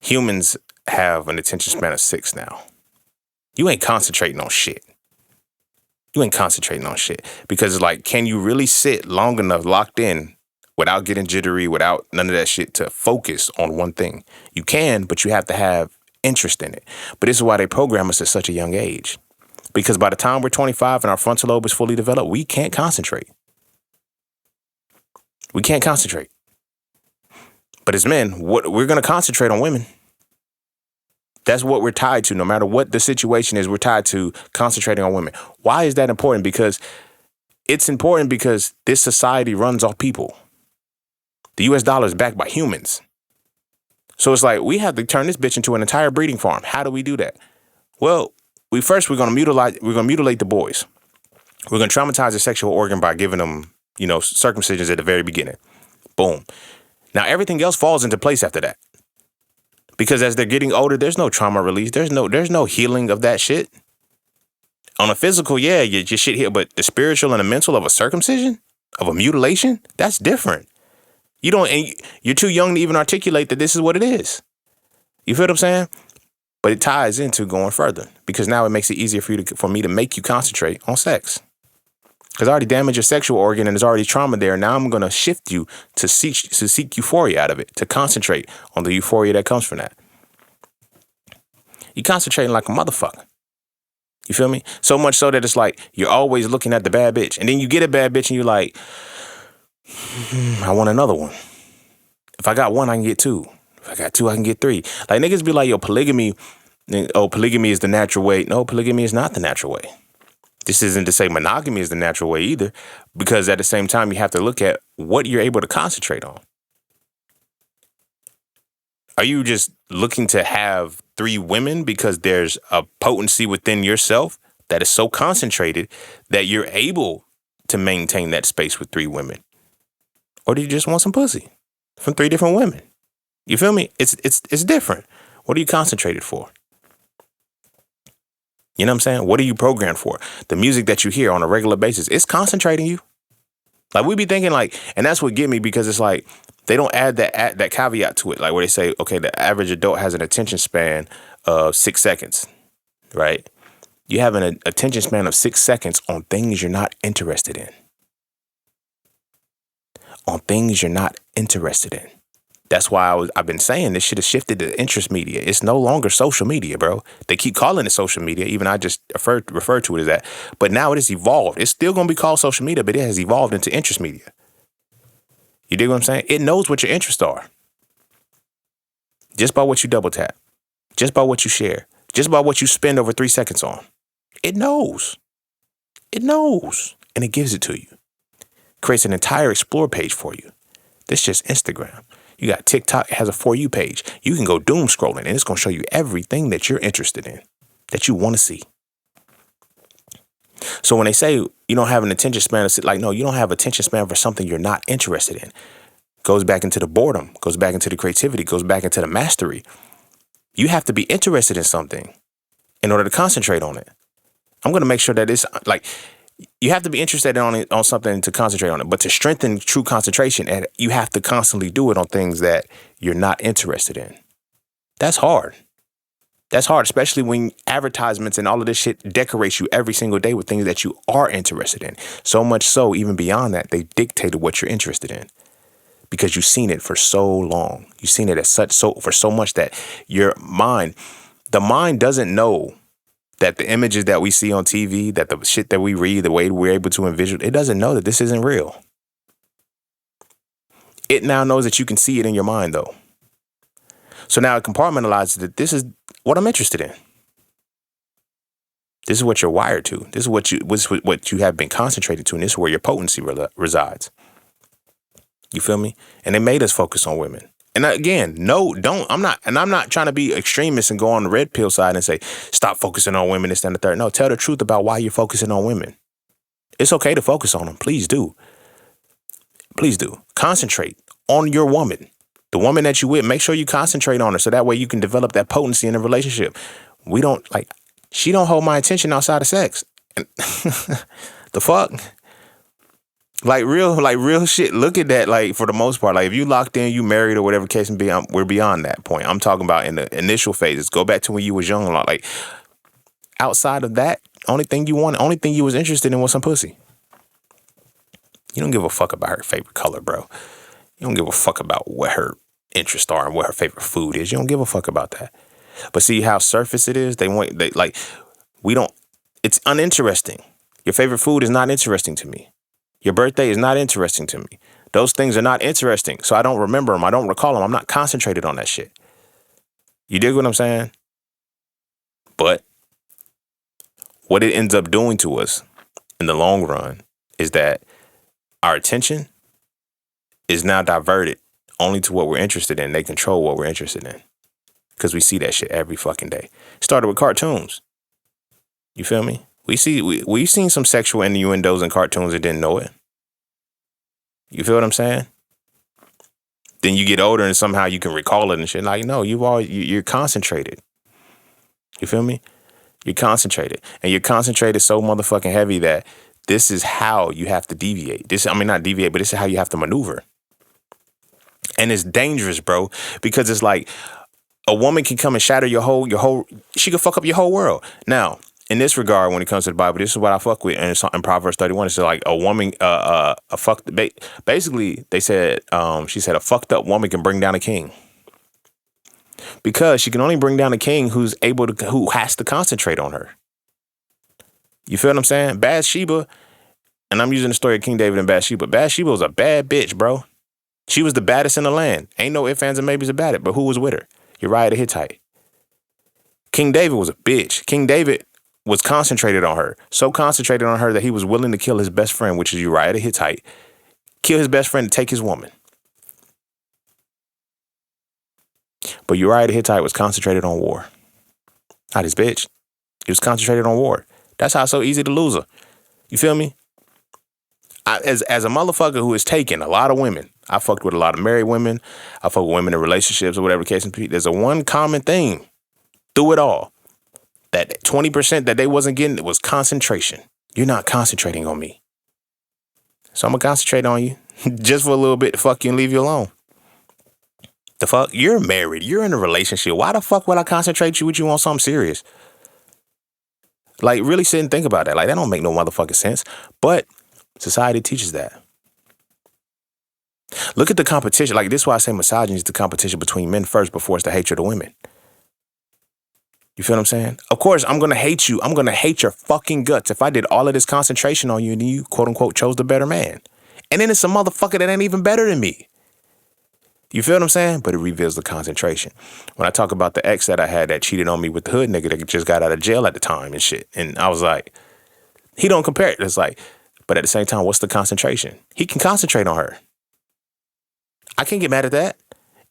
Humans have an attention span of 6 now. You ain't concentrating on shit. Because it's like, can you really sit long enough locked in without getting jittery, without none of that shit to focus on one thing? You can, but you have to have interest in it. But this is why they program us at such a young age. Because by the time we're 25 and our frontal lobe is fully developed, we can't concentrate. But as men, we're going to concentrate on women. That's what we're tied to. No matter what the situation is, we're tied to concentrating on women. Why is that important? Because it's important because this society runs off people. The US dollar is backed by humans. So it's like we have to turn this bitch into an entire breeding farm. How do we do that? Well, we're going to mutilate the boys. We're going to traumatize the sexual organ by giving them, circumcisions at the very beginning. Boom. Now everything else falls into place after that. Because as they're getting older, there's no trauma release. There's no healing of that shit. On a physical, yeah, your shit here, but the spiritual and the mental of a circumcision, of a mutilation, that's different. You're too young to even articulate that this is what it is. You feel what I'm saying? But it ties into going further because now it makes it easier for me to make you concentrate on sex. Because I already damaged your sexual organ and there's already trauma there. Now I'm going to shift you to seek euphoria out of it, to concentrate on the euphoria that comes from that. You concentrating like a motherfucker. You feel me? So much so that it's like you're always looking at the bad bitch. And then you get a bad bitch and you're like, I want another one. If I got one, I can get 2. If I got 2, I can get 3. Like niggas be like, yo, polygamy is the natural way. No, polygamy is not the natural way. This isn't to say monogamy is the natural way either, because at the same time, you have to look at what you're able to concentrate on. Are you just looking to have 3 women because there's a potency within yourself that is so concentrated that you're able to maintain that space with 3 women? Or do you just want some pussy from 3 different women? You feel me? It's different. What are you concentrated for? You know what I'm saying? What are you programmed for? The music that you hear on a regular basis, it's concentrating you. Like we be thinking like, and that's what get me because it's like they don't add that caveat to it. Like where they say, okay, the average adult has an attention span of 6 seconds, right? You have an attention span of 6 seconds on things you're not interested in. On things you're not interested in. That's why I've been saying this shit has shifted to interest media. It's no longer social media, bro. They keep calling it social media. Even I just refer to it as that. But now it has evolved. It's still going to be called social media, but it has evolved into interest media. You dig what I'm saying? It knows what your interests are. Just by what you double tap. Just by what you share. Just by what you spend over 3 seconds on. It knows. It knows. And it gives it to you. Creates an entire explore page for you. This just Instagram. You got TikTok, it has a For You page. You can go doom scrolling and it's going to show you everything that you're interested in, that you want to see. So when they say you don't have an attention span, it's like, no, you don't have attention span for something you're not interested in. Goes back into the boredom, goes back into the creativity, goes back into the mastery. You have to be interested in something in order to concentrate on it. I'm going to make sure that it's like, you have to be interested on something to concentrate on it. But to strengthen true concentration, and you have to constantly do it on things that you're not interested in. That's hard. That's hard, especially when advertisements and all of this shit decorates you every single day with things that you are interested in. So much so, even beyond that, they dictated what you're interested in because you've seen it for so long. You've seen it for so much that the mind doesn't know that the images that we see on TV, that the shit that we read, the way we're able to envision, it doesn't know that this isn't real. It now knows that you can see it in your mind, though. So now it compartmentalizes that this is what I'm interested in. This is what you're wired to. This is what you have been concentrated to, and this is where your potency resides. You feel me? And they made us focus on women. And again, I'm not trying to be extremist and go on the red pill side and say, stop focusing on women, this, and the third. No, tell the truth about why you're focusing on women. It's okay to focus on them. Please do. Please do. Concentrate on your woman. The woman that you with, make sure you concentrate on her so that way you can develop that potency in a relationship. She don't hold my attention outside of sex. The fuck? Like real shit. Look at that. Like, for the most part, like, if you locked in, you married or whatever case and we're beyond that point. I'm talking about in the initial phases. Go back to when you was young. Like, outside of that, only thing you was interested in was some pussy. You don't give a fuck about her favorite color, bro. You don't give a fuck about what her interests are and what her favorite food is. You don't give a fuck about that. But see how surface it is? It's uninteresting. Your favorite food is not interesting to me. Your birthday is not interesting to me. Those things are not interesting. So I don't remember them. I don't recall them. I'm not concentrated on that shit. You dig what I'm saying? But what it ends up doing to us in the long run is that our attention is now diverted only to what we're interested in. They control what we're interested in because we see that shit every fucking day. Started with cartoons. You feel me? We've seen some sexual innuendos in cartoons and didn't know it. You feel what I'm saying? Then you get older and somehow you can recall it and shit. Like, no, you're concentrated. You feel me? You're concentrated. And you're concentrated so motherfucking heavy that this is how you have to deviate. Not deviate, but this is how you have to maneuver. And it's dangerous, bro, because it's like a woman can come and shatter she could fuck up your whole world. Now, in this regard, when it comes to the Bible, this is what I fuck with. And it's in Proverbs 31, it's like a woman, basically they said, she said a fucked up woman can bring down a king. Because she can only bring down a king who has to concentrate on her. You feel what I'm saying? Bathsheba, and I'm using the story of King David and Bathsheba. Bathsheba was a bad bitch, bro. She was the baddest in the land. Ain't no ifs, ands, and maybes about it. But who was with her? Uriah the Hittite. King David was a bitch. King David was concentrated on her. So concentrated on her that he was willing to kill his best friend, which is Uriah the Hittite. Kill his best friend to take his woman. But Uriah the Hittite was concentrated on war. Not his bitch. He was concentrated on war. That's how it's so easy to lose her. You feel me? As a motherfucker who has taken a lot of women, I fucked with a lot of married women. I fucked with women in relationships or whatever the case may be. There's a one common theme through it all. That 20% that they wasn't getting, it was concentration. You're not concentrating on me. So I'm going to concentrate on you just for a little bit to fuck you and leave you alone. The fuck? You're married. You're in a relationship. Why the fuck would I concentrate with you on something serious? Like, really sit and think about that. Like, that don't make no motherfucking sense. But society teaches that. Look at the competition. Like, this is why I say misogyny is the competition between men first before it's the hatred of women. You feel what I'm saying? Of course, I'm going to hate you. I'm going to hate your fucking guts if I did all of this concentration on you and you, quote unquote, chose the better man. And then it's a motherfucker that ain't even better than me. You feel what I'm saying? But it reveals the concentration. When I talk about the ex that I had that cheated on me with the hood nigga that just got out of jail at the time and shit. And I was like, he don't compare it. It's like, but at the same time, what's the concentration? He can concentrate on her. I can't get mad at that.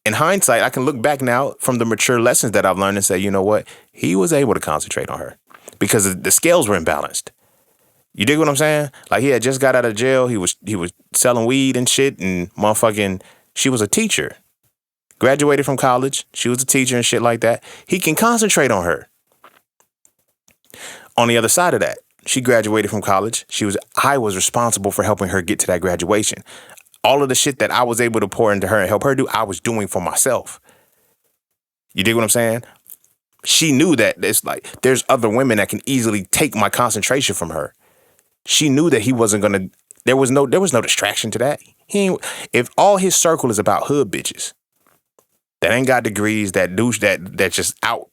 In hindsight, I can look back now from the mature lessons that I've learned and say, you know what? He was able to concentrate on her because the scales were imbalanced. You dig what I'm saying? Like, he had just got out of jail. He was selling weed and shit, and motherfucking, she was a teacher. Graduated from college. She was a teacher and shit like that. He can concentrate on her. On the other side of that, she graduated from college. I was responsible for helping her get to that graduation. All of the shit that I was able to pour into her and help her do, I was doing for myself. You dig what I'm saying? She knew that it's like there's other women that can easily take my concentration from her. She knew that he wasn't gonna. There was no distraction to that. He ain't, if all his circle is about hood bitches that ain't got degrees, that douche, that just out.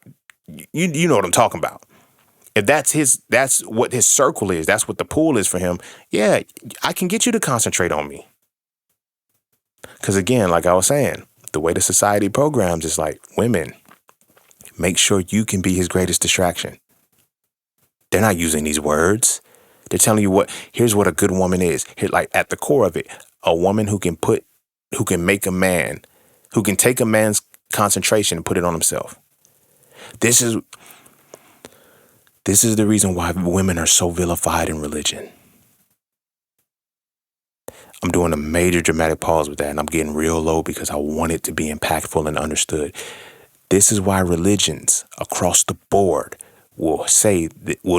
You know what I'm talking about. If that's what his circle is. That's what the pool is for him. Yeah, I can get you to concentrate on me. Because again, like I was saying, the way the society programs is like women. Make sure you can be his greatest distraction. They're not using these words. They're telling you here's what a good woman is. Here, like at the core of it, a woman who can make a man, who can take a man's concentration and put it on himself. This is the reason why women are so vilified in religion. I'm doing a major dramatic pause with that, and I'm getting real low because I want it to be impactful and understood. This is why religions across the board will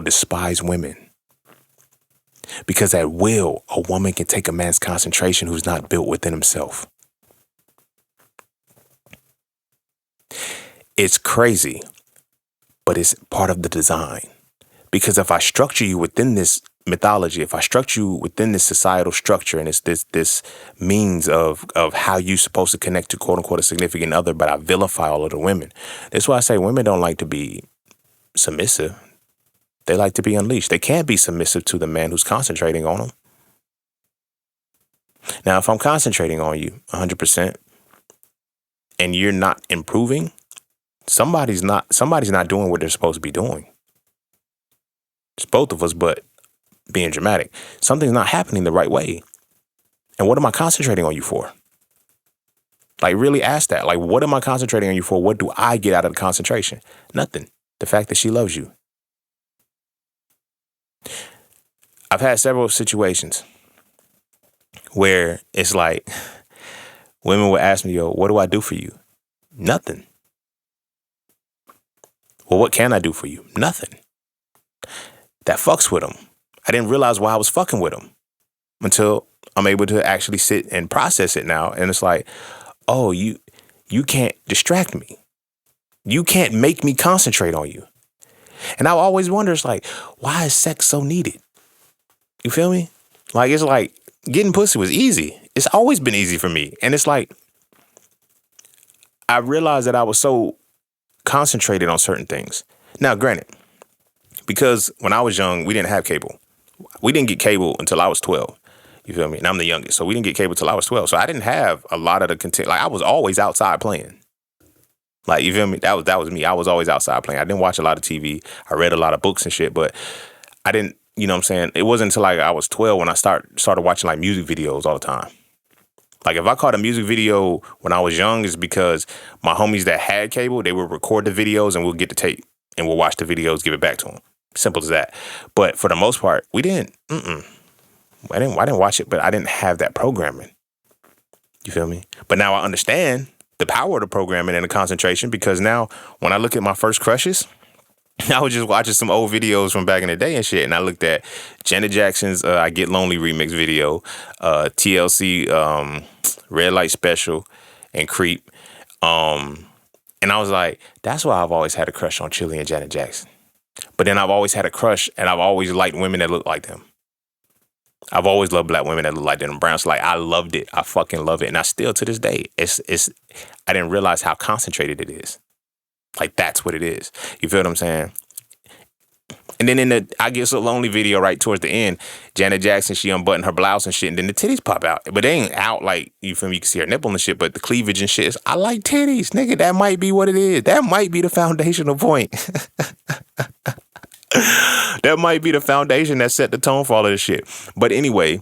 despise women. Because at will, a woman can take a man's concentration who's not built within himself. It's crazy, but it's part of the design. Because if I structure you within this mythology, if I structure you within this societal structure and it's this means of how you're supposed to connect to quote unquote a significant other, but I vilify all of the women. That's why I say women don't like to be submissive. They like to be unleashed. They can't be submissive to the man who's concentrating on them. Now, if I'm concentrating on you 100% and you're not improving, somebody's not doing what they're supposed to be doing. It's both of us, but being dramatic. Something's not happening the right way. And what am I concentrating on you for? Like, really ask that. Like, what am I concentrating on you for? What do I get out of the concentration? Nothing. The fact that she loves you. I've had several situations where it's like women would ask me, yo, what do I do for you? Nothing. Well, what can I do for you? Nothing. That fucks with them. I didn't realize why I was fucking with them until I'm able to actually sit and process it now. And it's like, oh, you can't distract me. You can't make me concentrate on you. And I always wonder, it's like, why is sex so needed? You feel me? Like, it's like getting pussy was easy. It's always been easy for me. And it's like, I realized that I was so concentrated on certain things. Now, granted, because when I was young, we didn't have cable. We didn't get cable until I was 12. You feel me? And I'm the youngest. So we didn't get cable until I was 12. So I didn't have a lot of the content. Like, I was always outside playing. Like, you feel me? That was me. I was always outside playing. I didn't watch a lot of TV. I read a lot of books and shit, but I didn't, you know what I'm saying? It wasn't until like I was 12 when I started watching like music videos all the time. Like, if I caught a music video when I was young, it's because my homies that had cable, they would record the videos and we'll get the tape and we'll watch the videos, give it back to them. Simple as that. But for the most part, we didn't. I didn't watch it, but I didn't have that programming. You feel me? But now I understand the power of the programming and the concentration, because now when I look at my first crushes, I was just watching some old videos from back in the day and shit. And I looked at Janet Jackson's I Get Lonely remix video, TLC Red Light Special, and Creep. And I was like, that's why I've always had a crush on Chili and Janet Jackson. But then I've always had a crush and I've always liked women that look like them. I've always loved black women that look like them. Browns, like, I loved it. I fucking love it. And I still, to this day, I didn't realize how concentrated it is. Like, that's what it is. You feel what I'm saying? And then in the I Get So Lonely video right towards the end, Janet Jackson, she unbuttoned her blouse and shit, and then the titties pop out. But they ain't out like, you feel me? You can see her nipple and shit, but the cleavage and shit is, I like titties, nigga. That might be what it is. That might be the foundational point. That might be the foundation that set the tone for all of this shit. But anyway,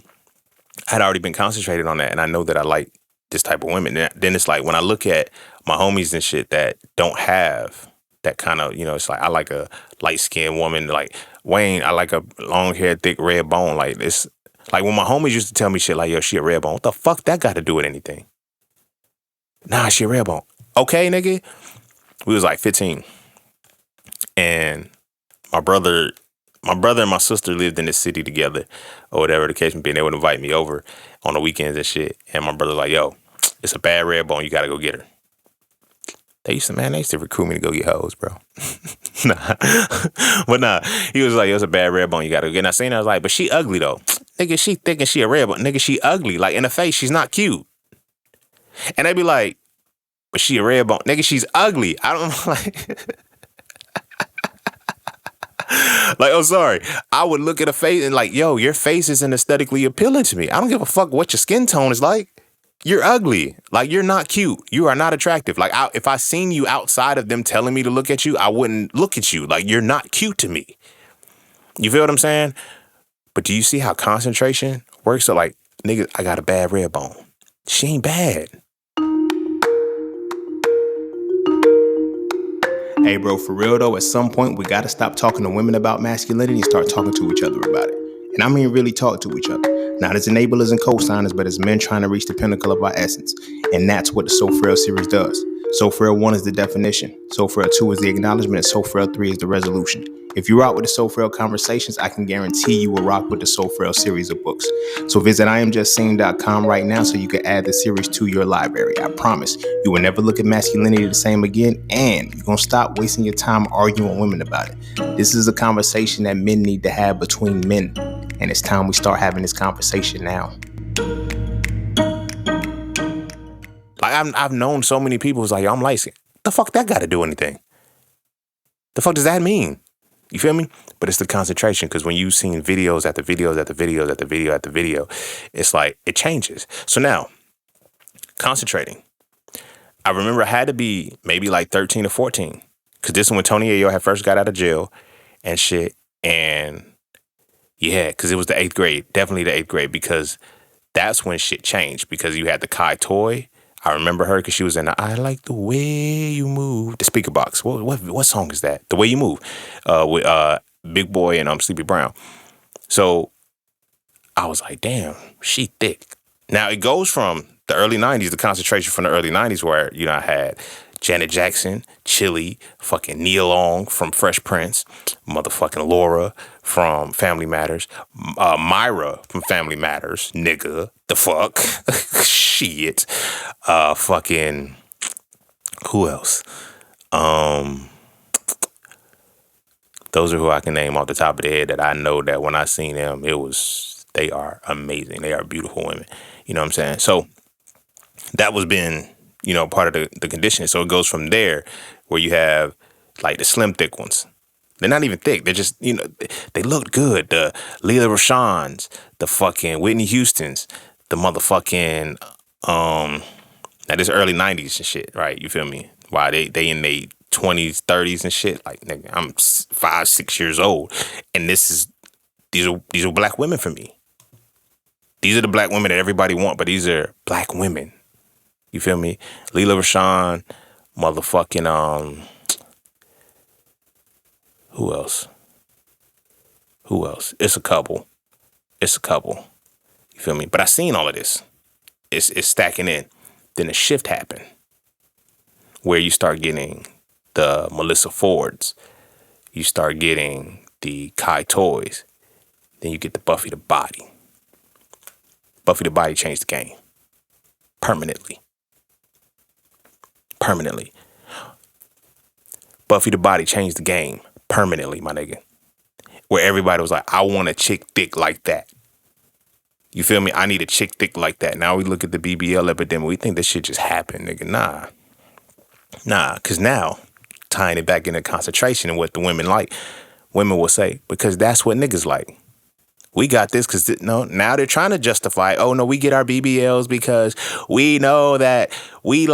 I'd already been concentrated on that, and I know that I like this type of women. Then it's like, when I look at my homies and shit that don't have that kind of, it's like, I like a light-skinned woman, like Wayne, I like a long-haired, thick, red bone. Like, it's like when my homies used to tell me shit like, yo, she a red bone. What the fuck that got to do with anything? Nah, she a red bone. Okay, nigga. We was like 15. And my brother and my sister lived in the city together, or whatever the case may be. And they would invite me over on the weekends and shit. And my brother's like, yo, it's a bad red bone. You got to go get her. They used to recruit me to go get hoes, bro. Nah. But nah, he was like, it was a bad red bone you gotta go get. And I seen her, I was like, but she ugly though. Nigga, she thinking she a red bone. Nigga, she ugly. Like in the face, she's not cute. And they be like, but she a red bone. Nigga, she's ugly. I don't like like, oh sorry. I would look at a face and like, yo, your face isn't aesthetically appealing to me. I don't give a fuck what your skin tone is like. You're ugly. Like, you're not cute. You are not attractive. Like, if I seen you outside of them telling me to look at you, I wouldn't look at you. Like, you're not cute to me. You feel what I'm saying? But do you see how concentration works? So, like, nigga, I got a bad red bone. She ain't bad. Hey, bro, for real, though, at some point, we got to stop talking to women about masculinity and start talking to each other about it. And I mean really talk to each other. Not as enablers and co-signers, but as men trying to reach the pinnacle of our essence. And that's what the So Frail series does. So Frail 1 is the definition. So Frail 2 is the acknowledgement. And So Frail 3 is the resolution. If you rock with the So Frail conversations, I can guarantee you will rock with the So Frail series of books. So visit IamJustSeen.com right now so you can add the series to your library. I promise you will never look at masculinity the same again, and you're going to stop wasting your time arguing with women about it. This is a conversation that men need to have between men, and it's time we start having this conversation now. Like, I've known so many people who's like, yo, I'm light skinned. The fuck that got to do anything? The fuck does that mean? You feel me? But it's the concentration, because when you've seen videos after videos after videos after video after video, it's like it changes. So now, concentrating. I remember I had to be maybe like 13 or 14, because this is when Tony Ayo had first got out of jail and shit. And yeah, because it was the 8th grade, definitely the 8th grade, because that's when shit changed, because you had the Kai Toy. I remember her because she was in the I Like the Way You Move, the speaker box. What song is that? The Way You Move, with Big Boy and Sleepy Brown. So I was like, damn, she thick. Now it goes from the early 90s, the concentration from the early 90s, where, you know, I had Janet Jackson, Chili, fucking Nia Long from Fresh Prince, motherfucking Laura from Family Matters, Myra from Family Matters, nigga, the fuck, shit, fucking, who else? Those are who I can name off the top of the head that I know that when I seen them, they are amazing. They are beautiful women. You know what I'm saying? So that was been, you know, part of the conditioning. So it goes from there, where you have like the slim, thick ones. They're not even thick. They're just, you know, they look good. The Leela Rashans, the fucking Whitney Houstons, the motherfucking, now this early 90s and shit, right? You feel me? Why they in their 20s, 30s and shit. Like, nigga, I'm 5, 6 years old. And these are black women for me. These are the black women that everybody want, but these are black women. You feel me? Leela Rashawn, motherfucking, who else? It's a couple. You feel me? But I seen all of this. It's stacking in. Then a shift happened, where you start getting the Melissa Fords. You start getting the Kai Toys. Then you get the Buffy the Body. Buffy the Body changed the game. Permanently. Buffy the Body changed the game permanently, my nigga. Where everybody was like, I want a chick thick like that. You feel me? I need a chick thick like that. Now we look at the BBL epidemic. We think this shit just happened, nigga. Nah. Because now, tying it back into concentration and what the women like, women will say, because that's what niggas like. We got this because, no, now they're trying to justify, oh, no, we get our BBLs because we know that we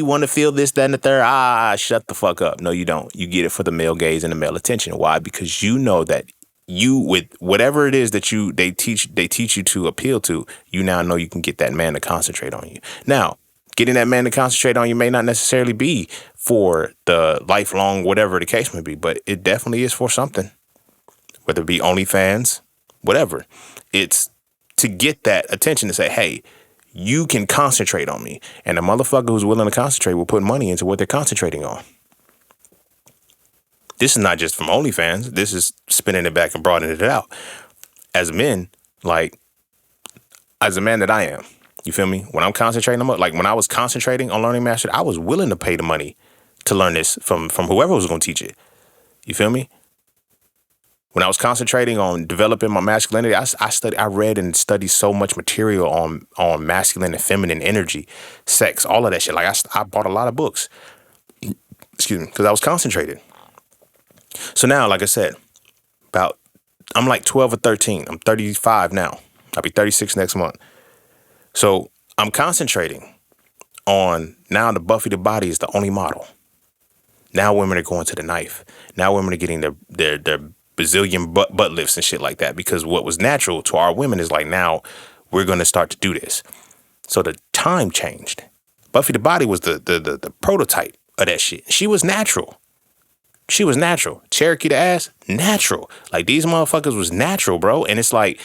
want to feel this, that, and the third. Shut the fuck up. No, you don't. You get it for the male gaze and the male attention. Why? Because you know that you, with whatever it is that they teach you to appeal to, you now know you can get that man to concentrate on you. Now, getting that man to concentrate on you may not necessarily be for the lifelong, whatever the case may be, but it definitely is for something. Whether it be OnlyFans, whatever. It's to get that attention to say, hey, you can concentrate on me. And the motherfucker who's willing to concentrate will put money into what they're concentrating on. This is not just from OnlyFans. This is spinning it back and broadening it out. As men, like, as a man that I am, you feel me? When I'm concentrating, like when I was concentrating on learning mastery, I was willing to pay the money to learn this from whoever was going to teach it. You feel me? When I was concentrating on developing my masculinity, I read and studied so much material on masculine and feminine energy, sex, all of that shit. Like I bought a lot of books, excuse me, because I was concentrated. So now, like I said, I'm like 12 or 13. I'm 35 now. I'll be 36 next month. So I'm concentrating on now the Buffy the Body is the only model. Now women are going to the knife. Now women are getting their bazillion butt lifts and shit like that, because what was natural to our women is like, now we're going to start to do this. So the time changed. Buffy the Body was the prototype of that shit. She was natural. She was natural. Cherokee the ass, natural. Like these motherfuckers was natural, bro. And it's like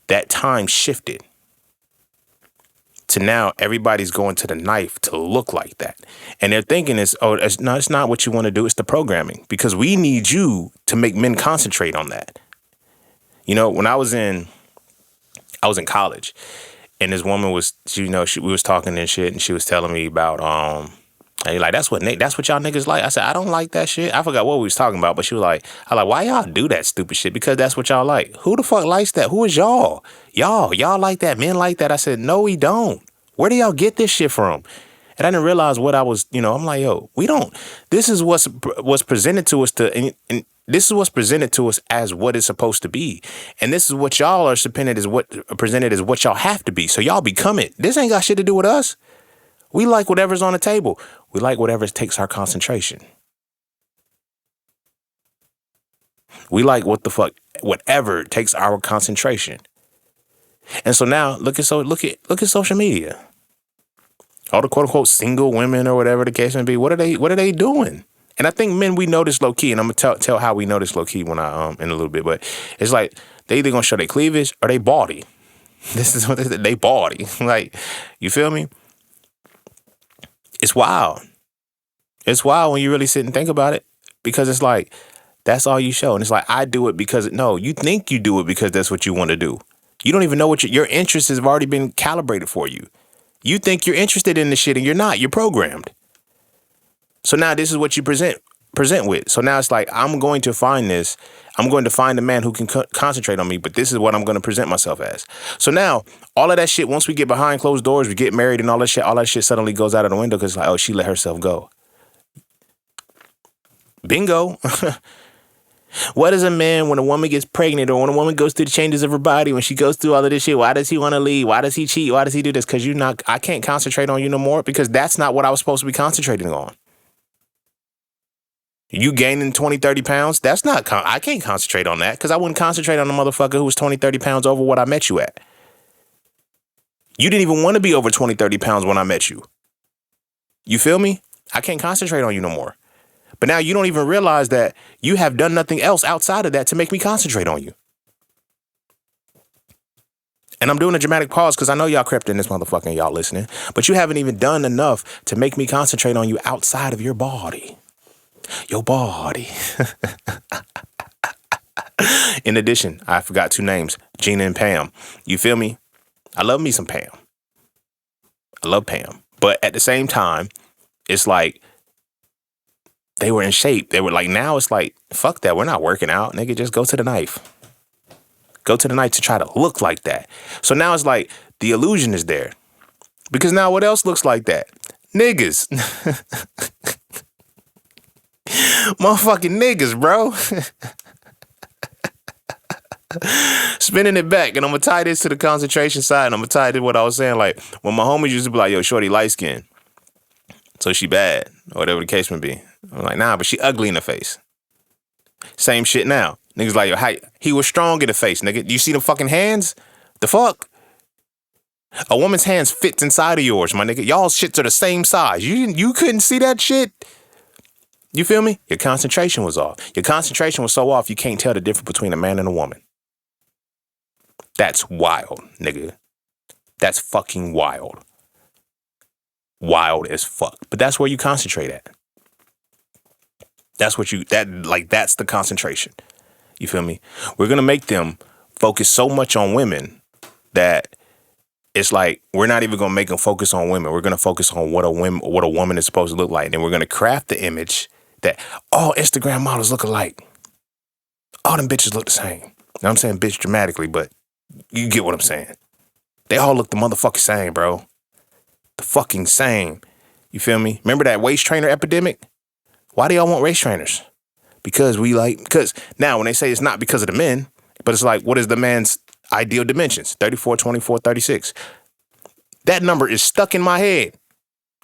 that time shifted to now everybody's going to the knife to look like that. And they're thinking it's not what you want to do. It's the programming, because we need you to make men concentrate on that. You know, when I was in college, and this woman was, we was talking and shit, and she was telling me about, and like, that's what y'all niggas like. I said, I don't like that shit. I forgot what we was talking about, but she was like, why y'all do that stupid shit? Because that's what y'all like. Who the fuck likes that? Who is y'all? Y'all like that? Men like that? I said, no, we don't. Where do y'all get this shit from? And I didn't realize what I was, I'm like, yo, we don't. This is what's presented to us and this is what's presented to us as what it's supposed to be. And this is what y'all are presented as what y'all have to be. So y'all become it. This ain't got shit to do with us. We like whatever's on the table. We like whatever takes our concentration. We like whatever takes our concentration. And so now look at social media. All the quote unquote single women or whatever the case may be. What are they doing? And I think men, we know this low key, and I'm gonna tell how we know this low key when I in a little bit. But it's like they either gonna show their cleavage or they body. This is what they body. Like, you feel me? It's wild. It's wild when you really sit and think about it, because it's like, that's all you show. And it's like, I do it because, no, you think you do it because that's what you want to do. You don't even know what your interests have already been calibrated for you. You think you're interested in this shit and you're not. You're programmed. So now this is what you present with. So now it's like, I'm going to find a man who can concentrate on me, but this is what I'm going to present myself as. So now all of that shit, once we get behind closed doors, we get married and all that shit suddenly goes out of the window, because it's like, oh, she let herself go. Bingo. What is a man when a woman gets pregnant, or when a woman goes through the changes of her body, when she goes through all of this shit? Why does he want to leave? Why does he cheat? Why does he do this? Because I can't concentrate on you no more, because that's not what I was supposed to be concentrating on. You gaining 20, 30 pounds? I can't concentrate on that, because I wouldn't concentrate on a motherfucker who was 20, 30 pounds over what I met you at. You didn't even want to be over 20, 30 pounds when I met you. You feel me? I can't concentrate on you no more. But now you don't even realize that you have done nothing else outside of that to make me concentrate on you. And I'm doing a dramatic pause because I know y'all crept in this motherfucker and y'all listening, but you haven't even done enough to make me concentrate on you outside of your body. Your body. In addition, I forgot two names, Gina and Pam. You feel me? I love me some Pam. I love Pam. But at the same time, it's like, they were in shape. They were like, now it's like, fuck that. We're not working out. Nigga, just go to the knife. Go to the knife to try to look like that. So now it's like the illusion is there. Because now what else looks like that? Niggas. Motherfucking niggas, bro. Spinning it back. And I'm going to tie this to the concentration side. And I'm going to tie it to what I was saying. Like, when my homies used to be like, yo, shorty light skin, so she bad, or whatever the case may be. I'm like, nah, but she ugly in the face. Same shit now. Niggas like, yo, he was strong in the face, nigga. Do you see the fucking hands? The fuck? A woman's hands fits inside of yours, my nigga. Y'all's shits are the same size. You couldn't see that shit? You feel me? Your concentration was off. Your concentration was so off, you can't tell the difference between a man and a woman. That's wild, nigga. That's fucking wild. Wild as fuck. But that's where you concentrate at. That's the concentration. You feel me? We're going to make them focus so much on women that it's like we're not even gonna make them focus on women. We're gonna focus on what a woman is supposed to look like, and we're gonna craft the image that all Instagram models look alike. All them bitches look the same. Now I'm saying bitch dramatically, but you get what I'm saying. They all look the motherfucking same, bro. The fucking same. You feel me? Remember that waist trainer epidemic? Why do y'all want waist trainers? Because now when they say it's not because of the men, but it's like, what is the man's ideal dimensions? 34, 24, 36. That number is stuck in my head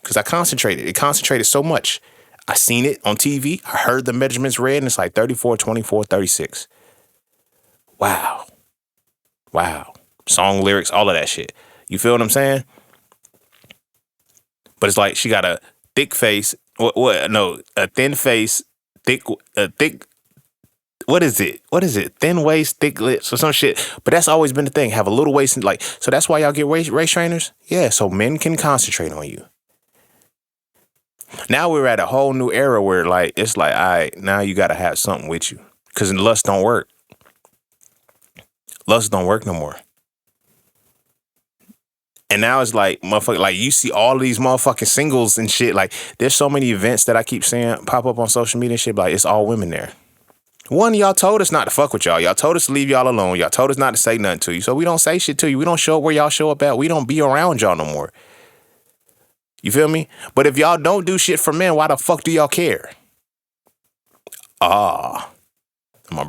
because I concentrated. It concentrated so much. I seen it on TV. I heard the measurements read, and it's like 34, 24, 36. Wow. Song lyrics, all of that shit. You feel what I'm saying? But it's like she got a thick face. A thin face, thick. What is it? Thin waist, thick lips, or some shit. But that's always been the thing. Have a little waist, and like, so that's why y'all get race trainers. Yeah, so men can concentrate on you. Now we're at a whole new era where like it's like, all right, now you gotta have something with you, because lust don't work. Lust don't work no more. And now it's like, motherfucker, like you see all of these motherfucking singles and shit. Like there's so many events that I keep seeing pop up on social media and shit. Like it's all women there. One, y'all told us not to fuck with y'all. Y'all told us to leave y'all alone. Y'all told us not to say nothing to you. So we don't say shit to you. We don't show up where y'all show up at. We don't be around y'all no more. You feel me? But if y'all don't do shit for men, why the fuck do y'all care? My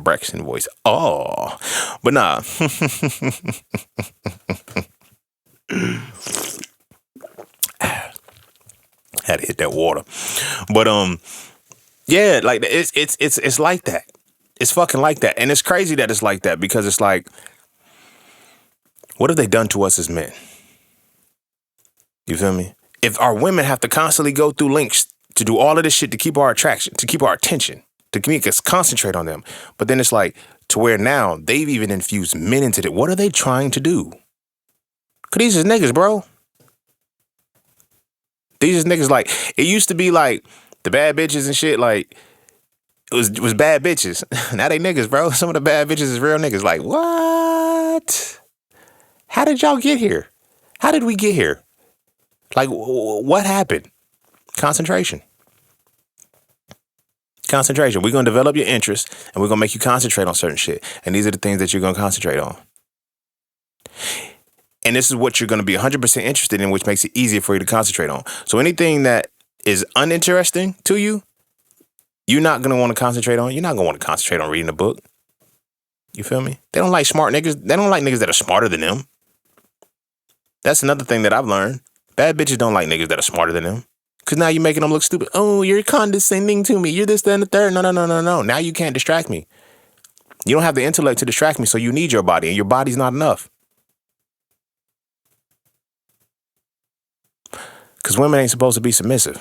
Braxton voice. But nah. Had to hit that water. But yeah, like it's like that. It's fucking like that. And it's crazy that it's like that, because it's like, what have they done to us as men? You feel me? If our women have to constantly go through links to do all of this shit to keep our attraction, to keep our attention, to make us concentrate on them. But then it's like, to where now they've even infused men into it. What are they trying to do? Cause these is niggas, bro. These is niggas. Like, it used to be like the bad bitches and shit, like it was bad bitches. Now they niggas, bro. Some of the bad bitches is real niggas. Like, what? How did y'all get here? How did we get here? Like, what happened? Concentration. Concentration. We're going to develop your interest, and we're going to make you concentrate on certain shit. And these are the things that you're going to concentrate on. And this is what you're going to be 100% interested in, which makes it easier for you to concentrate on. So anything that is uninteresting to you, you're not going to want to concentrate on. You're not going to want to concentrate on reading a book. You feel me? They don't like smart niggas. They don't like niggas that are smarter than them. That's another thing that I've learned. Bad bitches don't like niggas that are smarter than them. Because now you're making them look stupid. Oh, you're condescending to me. You're this, that, and the third. No. Now you can't distract me. You don't have the intellect to distract me, so you need your body, and your body's not enough. Because women ain't supposed to be submissive.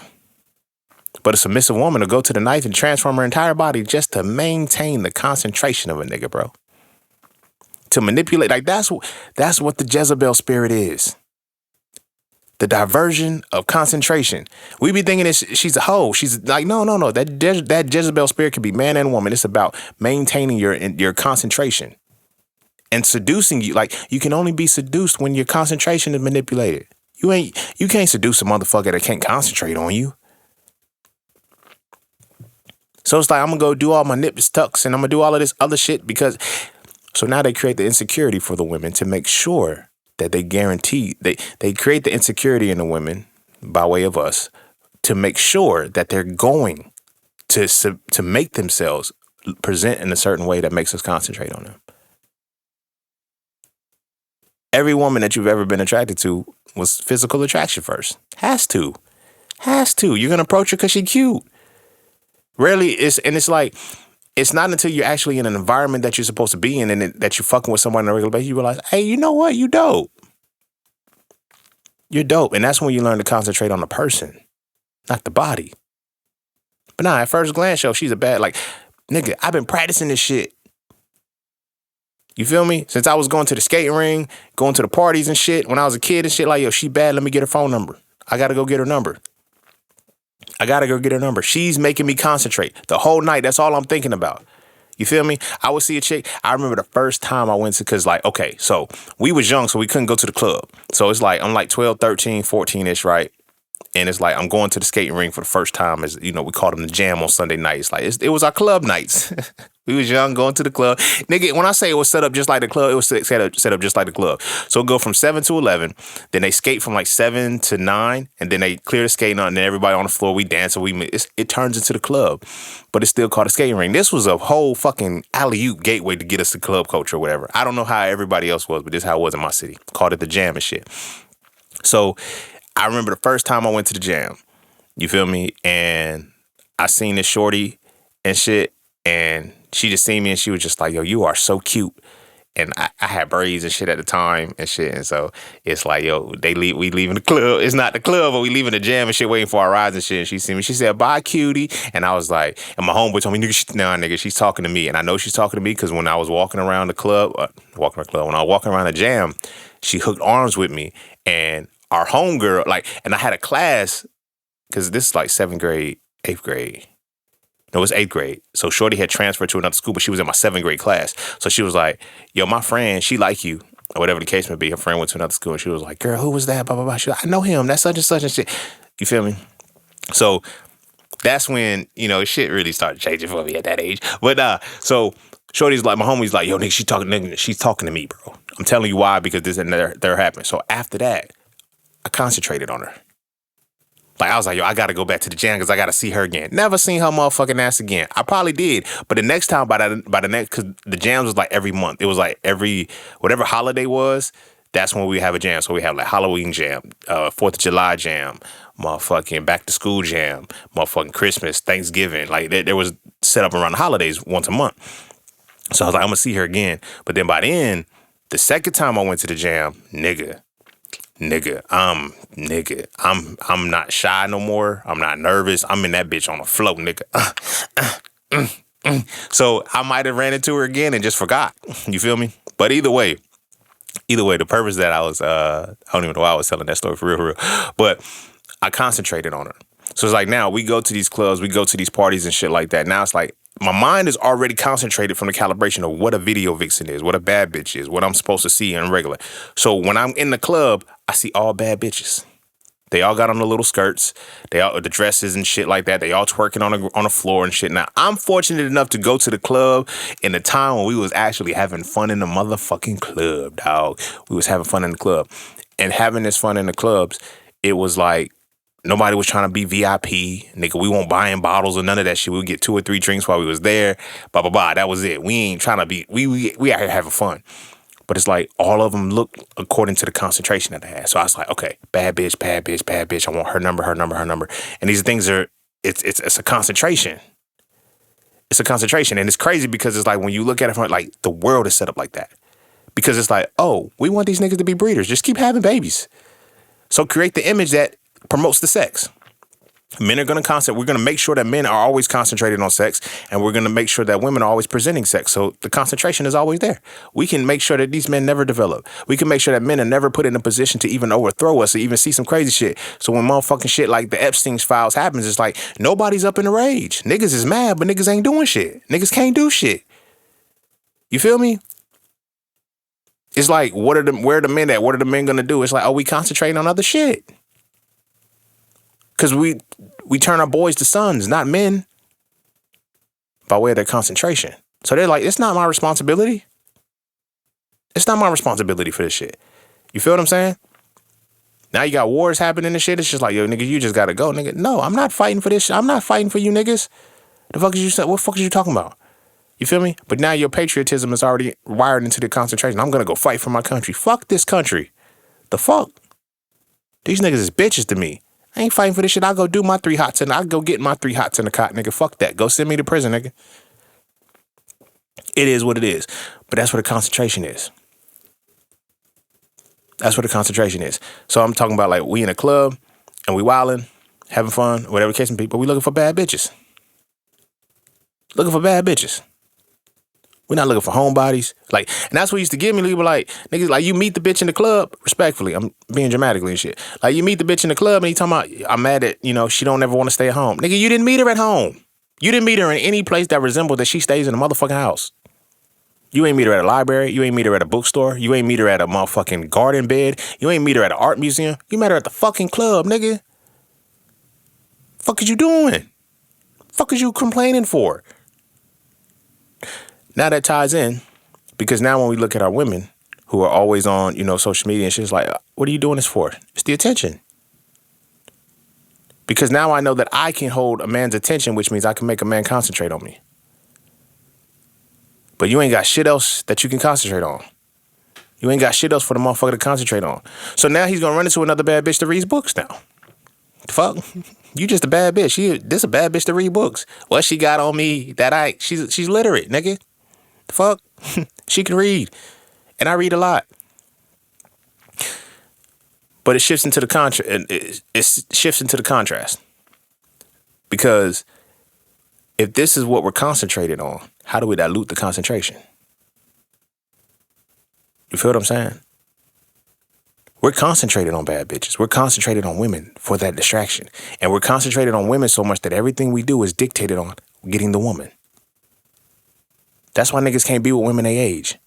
But a submissive woman will go to the knife and transform her entire body just to maintain the concentration of a nigga, bro. To manipulate. Like, that's what the Jezebel spirit is. The diversion of concentration. We be thinking she's a hoe. She's like, no. That Jezebel spirit can be man and woman. It's about maintaining your concentration and seducing you. Like, you can only be seduced when your concentration is manipulated. You can't seduce a motherfucker that can't concentrate on you. So it's like, I'm gonna go do all my nips tucks and I'm gonna do all of this other shit because. So now they create the insecurity for the women to make sure that they guarantee they create the insecurity in the women by way of us to make sure that they're going to make themselves present in a certain way that makes us concentrate on them. Every woman that you've ever been attracted to was physical attraction first. Has to. You're gonna approach her because she's cute. Rarely it's like, it's not until you're actually in an environment that you're supposed to be in and that you're fucking with someone on a regular basis, you realize, hey, you know what? You dope. You're dope. And that's when you learn to concentrate on the person, not the body. But nah, at first glance, yo, she's a bad, like, nigga, I've been practicing this shit. You feel me? Since I was going to the skating ring, going to the parties and shit, when I was a kid and shit, like, yo, she bad, let me get her phone number. I gotta go get her number. She's making me concentrate the whole night. That's all I'm thinking about. You feel me? I would see a chick. I remember the first time I went to, cause like, okay, so we was young, so we couldn't go to the club. So it's like, I'm like 12, 13, 14-ish, right? And it's like, I'm going to the skating ring for the first time. As you know, we called them the jam on Sunday nights. Like, it was our club nights. We was young, going to the club. Nigga, when I say it was set up just like the club, it was set up just like the club. So it go from 7 to 11. Then they skate from like 7 to 9. And then they clear the skating on. And then everybody on the floor, we dance. And it turns into the club. But it's still called a skating ring. This was a whole fucking alley-oop gateway to get us to club culture or whatever. I don't know how everybody else was, but this is how it was in my city. Called it the jam and shit. So I remember the first time I went to the jam, you feel me? And I seen this shorty and shit, and she just seen me and she was just like, yo, you are so cute. And I had braids and shit at the time and shit. And so it's like, yo, we leaving the club. It's not the club, but we leaving the jam and shit, waiting for our rides and shit. And she seen me. She said, bye, cutie. And I was like, and my homeboy told me, nigga, she's talking to me. And I know she's talking to me because when I was walking around the club, when I was walking around the jam, she hooked arms with me. And our homegirl, like, and I had a class, because this is like 7th grade, 8th grade. No, it was 8th grade. So shorty had transferred to another school, but she was in my 7th grade class. So she was like, yo, my friend, she like you, or whatever the case may be. Her friend went to another school, and she was like, girl, who was that? Blah, blah, blah. She was like, I know him. That's such and shit. You feel me? So that's when, you know, shit really started changing for me at that age. But so shorty's like, my homie's like, yo, nigga, she's talking to me, bro. I'm telling you why, because this and there happened. So after that, I concentrated on her. Like, I was like, yo, I got to go back to the jam because I got to see her again. Never seen her motherfucking ass again. I probably did. But the next time, by the next, because the jams was like every month. It was like whatever holiday was, that's when we have a jam. So we have like Halloween jam, 4th of July jam, motherfucking back to school jam, motherfucking Christmas, Thanksgiving. Like, there was set up around the holidays once a month. So I was like, I'm going to see her again. But then by then, the second time I went to the jam, nigga, I'm not shy no more. I'm not nervous. I'm in that bitch on the float, nigga. So I might have ran into her again and just forgot. You feel me? But either way, the purpose that I was, I don't even know why I was telling that story for real. But I concentrated on her. So it's like now we go to these clubs, we go to these parties and shit like that. Now it's like my mind is already concentrated from the calibration of what a video vixen is, what a bad bitch is, what I'm supposed to see in regular. So when I'm in the club, I see all bad bitches. They all got on the little skirts, the dresses and shit like that. They all twerking on the floor and shit. Now I'm fortunate enough to go to the club in the time when we was actually having fun in the motherfucking club, dog. We was having fun in the club, and having this fun in the clubs, it was like, nobody was trying to be VIP. Nigga, we won't buying bottles or none of that shit. We would get 2 or 3 drinks while we was there. Blah, blah, blah. That was it. We ain't trying to be, we out here having fun. But it's like all of them look according to the concentration that they had. So I was like, okay, bad bitch, bad bitch, bad bitch. I want her number, her number, her number. And these things are, it's a concentration. It's a concentration. And it's crazy because it's like when you look at it from like the world is set up like that. Because it's like, oh, we want these niggas to be breeders. Just keep having babies. So create the image that promotes the sex. Men are going to concentrate. We're going to make sure that men are always concentrated on sex, and we're going to make sure that women are always presenting sex. So the concentration is always there. We can make sure that these men never develop. We can make sure that men are never put in a position to even overthrow us or even see some crazy shit. So when motherfucking shit like the Epstein's files happens, it's like nobody's up in a rage. Niggas is mad, but niggas ain't doing shit. Niggas can't do shit. You feel me? It's like, where are the men at? What are the men going to do? It's like, oh, we concentrating on other shit. Because we turn our boys to sons, not men, by way of their concentration. So they're like, it's not my responsibility. It's not my responsibility for this shit. You feel what I'm saying? Now you got wars happening and shit. It's just like, yo, nigga, you just got to go, nigga. No, I'm not fighting for this shit. I'm not fighting for you niggas. What the fuck is you talking about? You feel me? But now your patriotism is already wired into the concentration. I'm going to go fight for my country. Fuck this country. The fuck? These niggas is bitches to me. I ain't fighting for this shit. I'll go do my 3 hots and I'll go get my 3 hots in the cot, nigga. Fuck that. Go send me to prison, nigga. It is what it is. But that's what the concentration is. That's what the concentration is. So I'm talking about like we in a club and we wilding, having fun, whatever the case may be, but we looking for bad bitches. Looking for bad bitches. We're not looking for homebodies. Like, and that's what used to give me. People like, niggas, like, you meet the bitch in the club, respectfully, I'm being dramatically and shit. Like, you meet the bitch in the club and you talking about, I'm mad at, you know, she don't ever want to stay at home. Nigga, you didn't meet her at home. You didn't meet her in any place that resembled that she stays in a motherfucking house. You ain't meet her at a library. You ain't meet her at a bookstore. You ain't meet her at a motherfucking garden bed. You ain't meet her at an art museum. You met her at the fucking club, nigga. Fuck is you doing? Fuck is you complaining for? Now that ties in, because now when we look at our women who are always on, social media and shit, it's like, what are you doing this for? It's the attention. Because now I know that I can hold a man's attention, which means I can make a man concentrate on me. But you ain't got shit else that you can concentrate on. You ain't got shit else for the motherfucker to concentrate on. So now he's gonna run into another bad bitch that reads books now. Fuck. You just a bad bitch. This a bad bitch to read books. What she got on me that she's literate, nigga. Fuck. She can read. And I read a lot. But it shifts into the contrast. Because if this is what we're concentrated on, how do we dilute the concentration? You feel what I'm saying? We're concentrated on bad bitches. We're concentrated on women for that distraction. And we're concentrated on women so much that everything we do is dictated on getting the woman. That's why niggas can't be with women they age.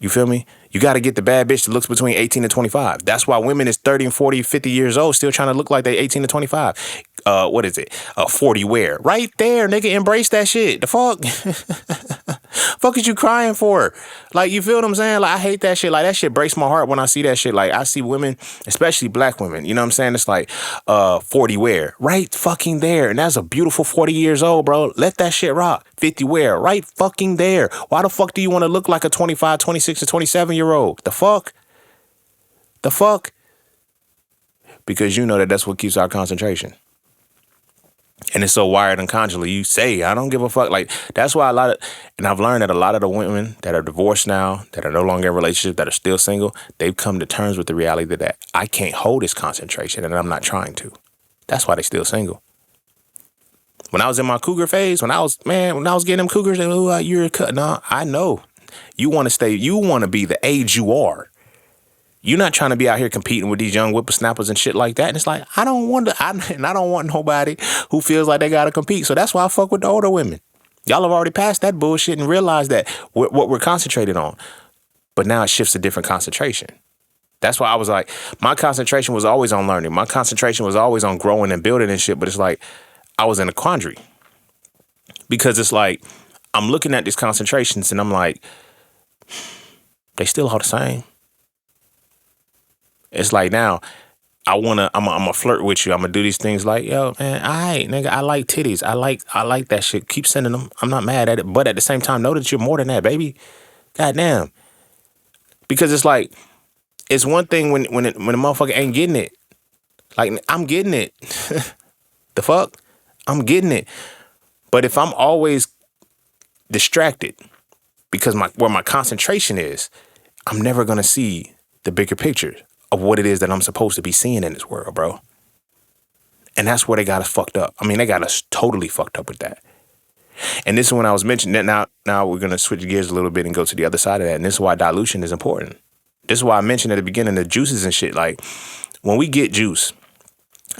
You feel me? You got to get the bad bitch that looks between 18 and 25. That's why women is 30 and 40, 50 years old still trying to look like they 18 to 25. What is it? 40 wear. Right there, nigga. Embrace that shit. The fuck? Fuck is you crying for? Like, you feel what I'm saying? Like, I hate that shit. Like, that shit breaks my heart when I see that shit. Like, I see women, especially black women, you know what I'm saying? It's like 40 wear. Right fucking there. And that's a beautiful 40 years old, bro. Let that shit rock. 50 wear. Right fucking there. Why the fuck do you want to look like a 25, 26, and 27-year-old? The fuck? The fuck? Because you know that's what keeps our concentration. And it's so wired unconsciously. You say, I don't give a fuck. Like, that's why and I've learned that a lot of the women that are divorced now, that are no longer in relationships, that are still single, they've come to terms with the reality that I can't hold this concentration and I'm not trying to. That's why they still single. When I was in my cougar phase, when I was getting them cougars, they were like, you're a cut. No, I know. You want to be the age you are. You're not trying to be out here competing with these young whippersnappers and shit like that. And it's like, I don't want nobody who feels like they got to compete. So that's why I fuck with the older women. Y'all have already passed that bullshit and realized that what we're concentrated on. But now it shifts to different concentration. That's why I was like, my concentration was always on learning. My concentration was always on growing and building and shit. But it's like, I was in a quandary. Because it's like, I'm looking at these concentrations and I'm like, they still all the same. It's like, now I'm gonna flirt with you. I'm gonna do these things like, yo, man, all right, nigga, I like titties. I like that shit. Keep sending them. I'm not mad at it. But at the same time, know that you're more than that, baby. Goddamn. Because it's like, it's one thing when a motherfucker ain't getting it. Like, I'm getting it. The fuck? I'm getting it. But if I'm always distracted because where my concentration is, I'm never gonna see the bigger picture of what it is that I'm supposed to be seeing in this world, bro. And that's where they got us fucked up. I mean, they got us totally fucked up with that. And this is when I was mentioning that now we're going to switch gears a little bit and go to the other side of that. And this is why dilution is important. This is why I mentioned at the beginning the juices and shit. Like, when we get juice,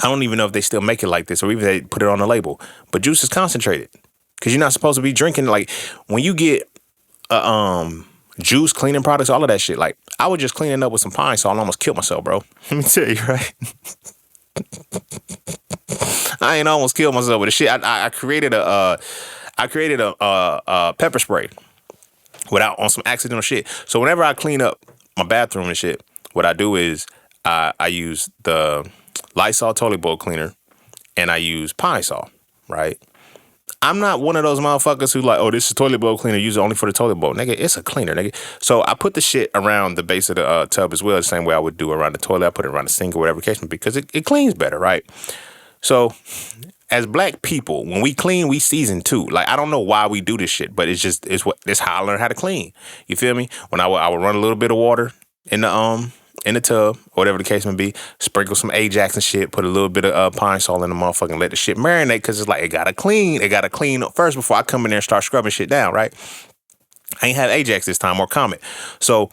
I don't even know if they still make it like this or even they put it on the label, but juice is concentrated because you're not supposed to be drinking. Like, when you get juice, cleaning products, all of that shit. Like, I was just cleaning up with some pine salt and almost killed myself, bro. Let me tell you, right? I ain't almost killed myself with the shit. I created a pepper spray on some accidental shit. So whenever I clean up my bathroom and shit, what I do is I use the Lysol toilet bowl cleaner and I use pine salt, right? I'm not one of those motherfuckers who like, oh, this is toilet bowl cleaner, use it only for the toilet bowl. Nigga, it's a cleaner, nigga. So I put the shit around the base of the tub as well, the same way I would do around the toilet. I put it around the sink or whatever case, because it cleans better, right? So as black people, when we clean, we season too. Like, I don't know why we do this shit, but it's how I learned how to clean. You feel me? When I would run a little bit of water in the tub, or whatever the case may be, sprinkle some Ajax and shit, put a little bit of pine salt in the motherfucking, let the shit marinate, because it's like, it gotta clean up first before I come in there and start scrubbing shit down, right? I ain't have Ajax this time, or Comet. So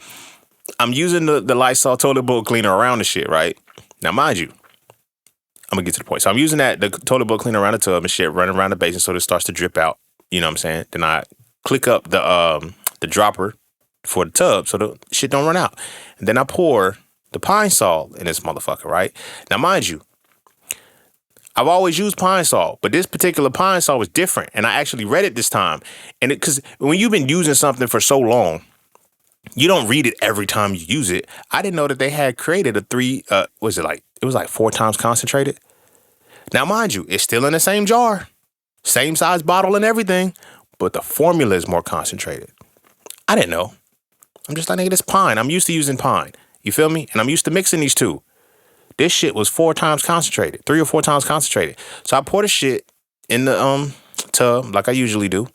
I'm using the Lysol toilet bowl cleaner around the shit, right? Now, mind you, I'm gonna get to the point. So I'm using the toilet bowl cleaner around the tub and shit, running around the basin so that it starts to drip out. You know what I'm saying? Then I click up the dropper for the tub so the shit don't run out. And then I pour the pine salt in this motherfucker, right? Now, mind you, I've always used pine salt, but this particular pine salt was different. And I actually read it this time. And because when you've been using something for so long, you don't read it every time you use it. I didn't know that they had created it was like 4 times concentrated. Now, mind you, it's still in the same jar, same size bottle and everything, but the formula is more concentrated. I didn't know. I'm just like, nigga, this pine. I'm used to using pine. You feel me? And I'm used to mixing these two. This shit was 4 times concentrated, 3 or 4 times concentrated. So I pour the shit in the tub like I usually do,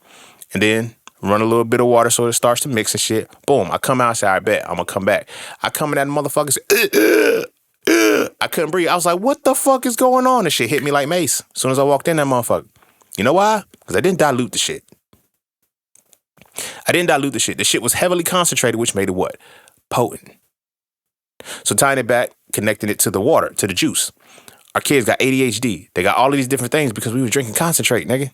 and then run a little bit of water so it starts to mix and shit. Boom. I come out and say, I bet I'm gonna come back. I come in that motherfucker say, I couldn't breathe. I was like, what the fuck is going on? And shit hit me like mace as soon as I walked in that motherfucker. You know why? Because I didn't dilute the shit. The shit was heavily concentrated, which made it what? Potent. So tying it back, connecting it to the water, to the juice. Our kids got ADHD. They got all of these different things because we were drinking concentrate, nigga.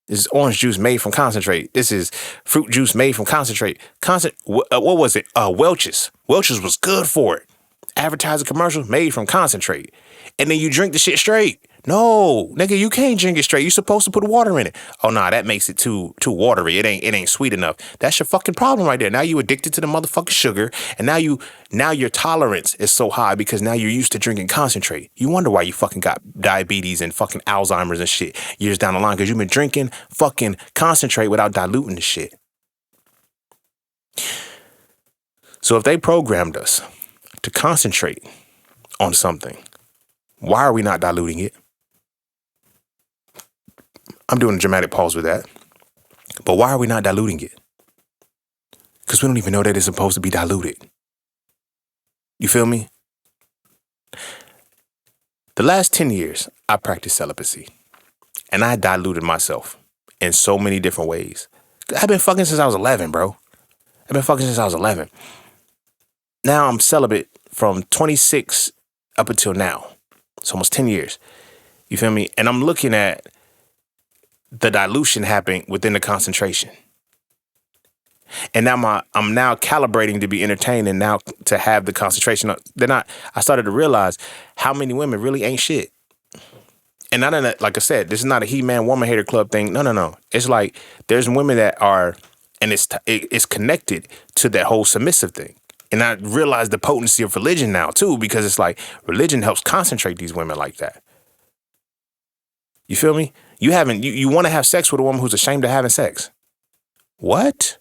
This is orange juice made from concentrate. This is fruit juice made from concentrate. What was it? Welch's. Welch's was good for it. Advertising commercial made from concentrate. And then you drink the shit straight. No, nigga, you can't drink it straight. You're supposed to put water in it. Oh, nah, that makes it too watery. It ain't sweet enough. That's your fucking problem right there. Now you addicted to the motherfucking sugar, and now your tolerance is so high because now you're used to drinking concentrate. You wonder why you fucking got diabetes and fucking Alzheimer's and shit years down the line because you've been drinking fucking concentrate without diluting the shit. So if they programmed us to concentrate on something, why are we not diluting it? I'm doing a dramatic pause with that. But why are we not diluting it? Because we don't even know that it's supposed to be diluted. You feel me? The last 10 years, I practiced celibacy. And I diluted myself in so many different ways. I've been fucking since I was 11, bro. Now I'm celibate from 26 up until now. It's almost 10 years. You feel me? And I'm looking at the dilution happening within the concentration. And now I'm now calibrating to be entertained and now to have the concentration. I started to realize how many women really ain't shit. And not in a, like I said, this is not a he-man, woman-hater club thing. No. It's like there's women that are, and it's connected to that whole submissive thing. And I realize the potency of religion now, too, because it's like religion helps concentrate these women like that. You feel me? You want to have sex with a woman who's ashamed of having sex. What?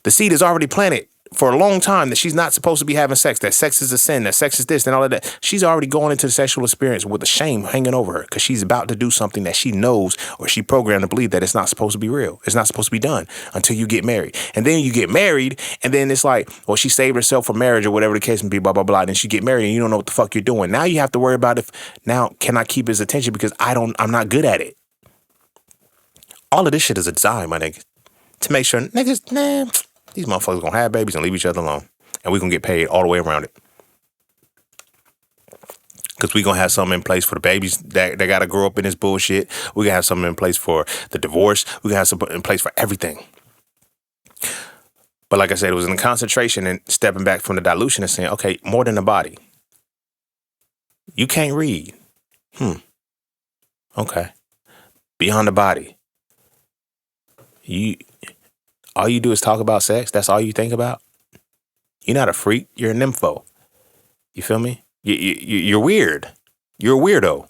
The seed is already planted for a long time that she's not supposed to be having sex, that sex is a sin, that sex is this and all of that. She's already going into the sexual experience with the shame hanging over her because she's about to do something that she knows or she programmed to believe that it's not supposed to be real. It's not supposed to be done until you get married. And then you get married and then it's like, well, she saved herself for marriage or whatever the case may be, blah, blah, blah. Then she get married and you don't know what the fuck you're doing. Now you have to worry about can I keep his attention because I'm not good at it. All of this shit is a design, my nigga, to make sure niggas, these motherfuckers gonna have babies and leave each other alone. And we gonna get paid all the way around it. Because we gonna have something in place for the babies that gotta grow up in this bullshit. We gonna have something in place for the divorce. We gonna have something in place for everything. But like I said, it was in the concentration and stepping back from the dilution and saying, okay, more than the body. You can't read. Okay. Beyond the body. All you do is talk about sex. That's all you think about. You're not a freak. You're a nympho. You feel me? You're weird. You're a weirdo.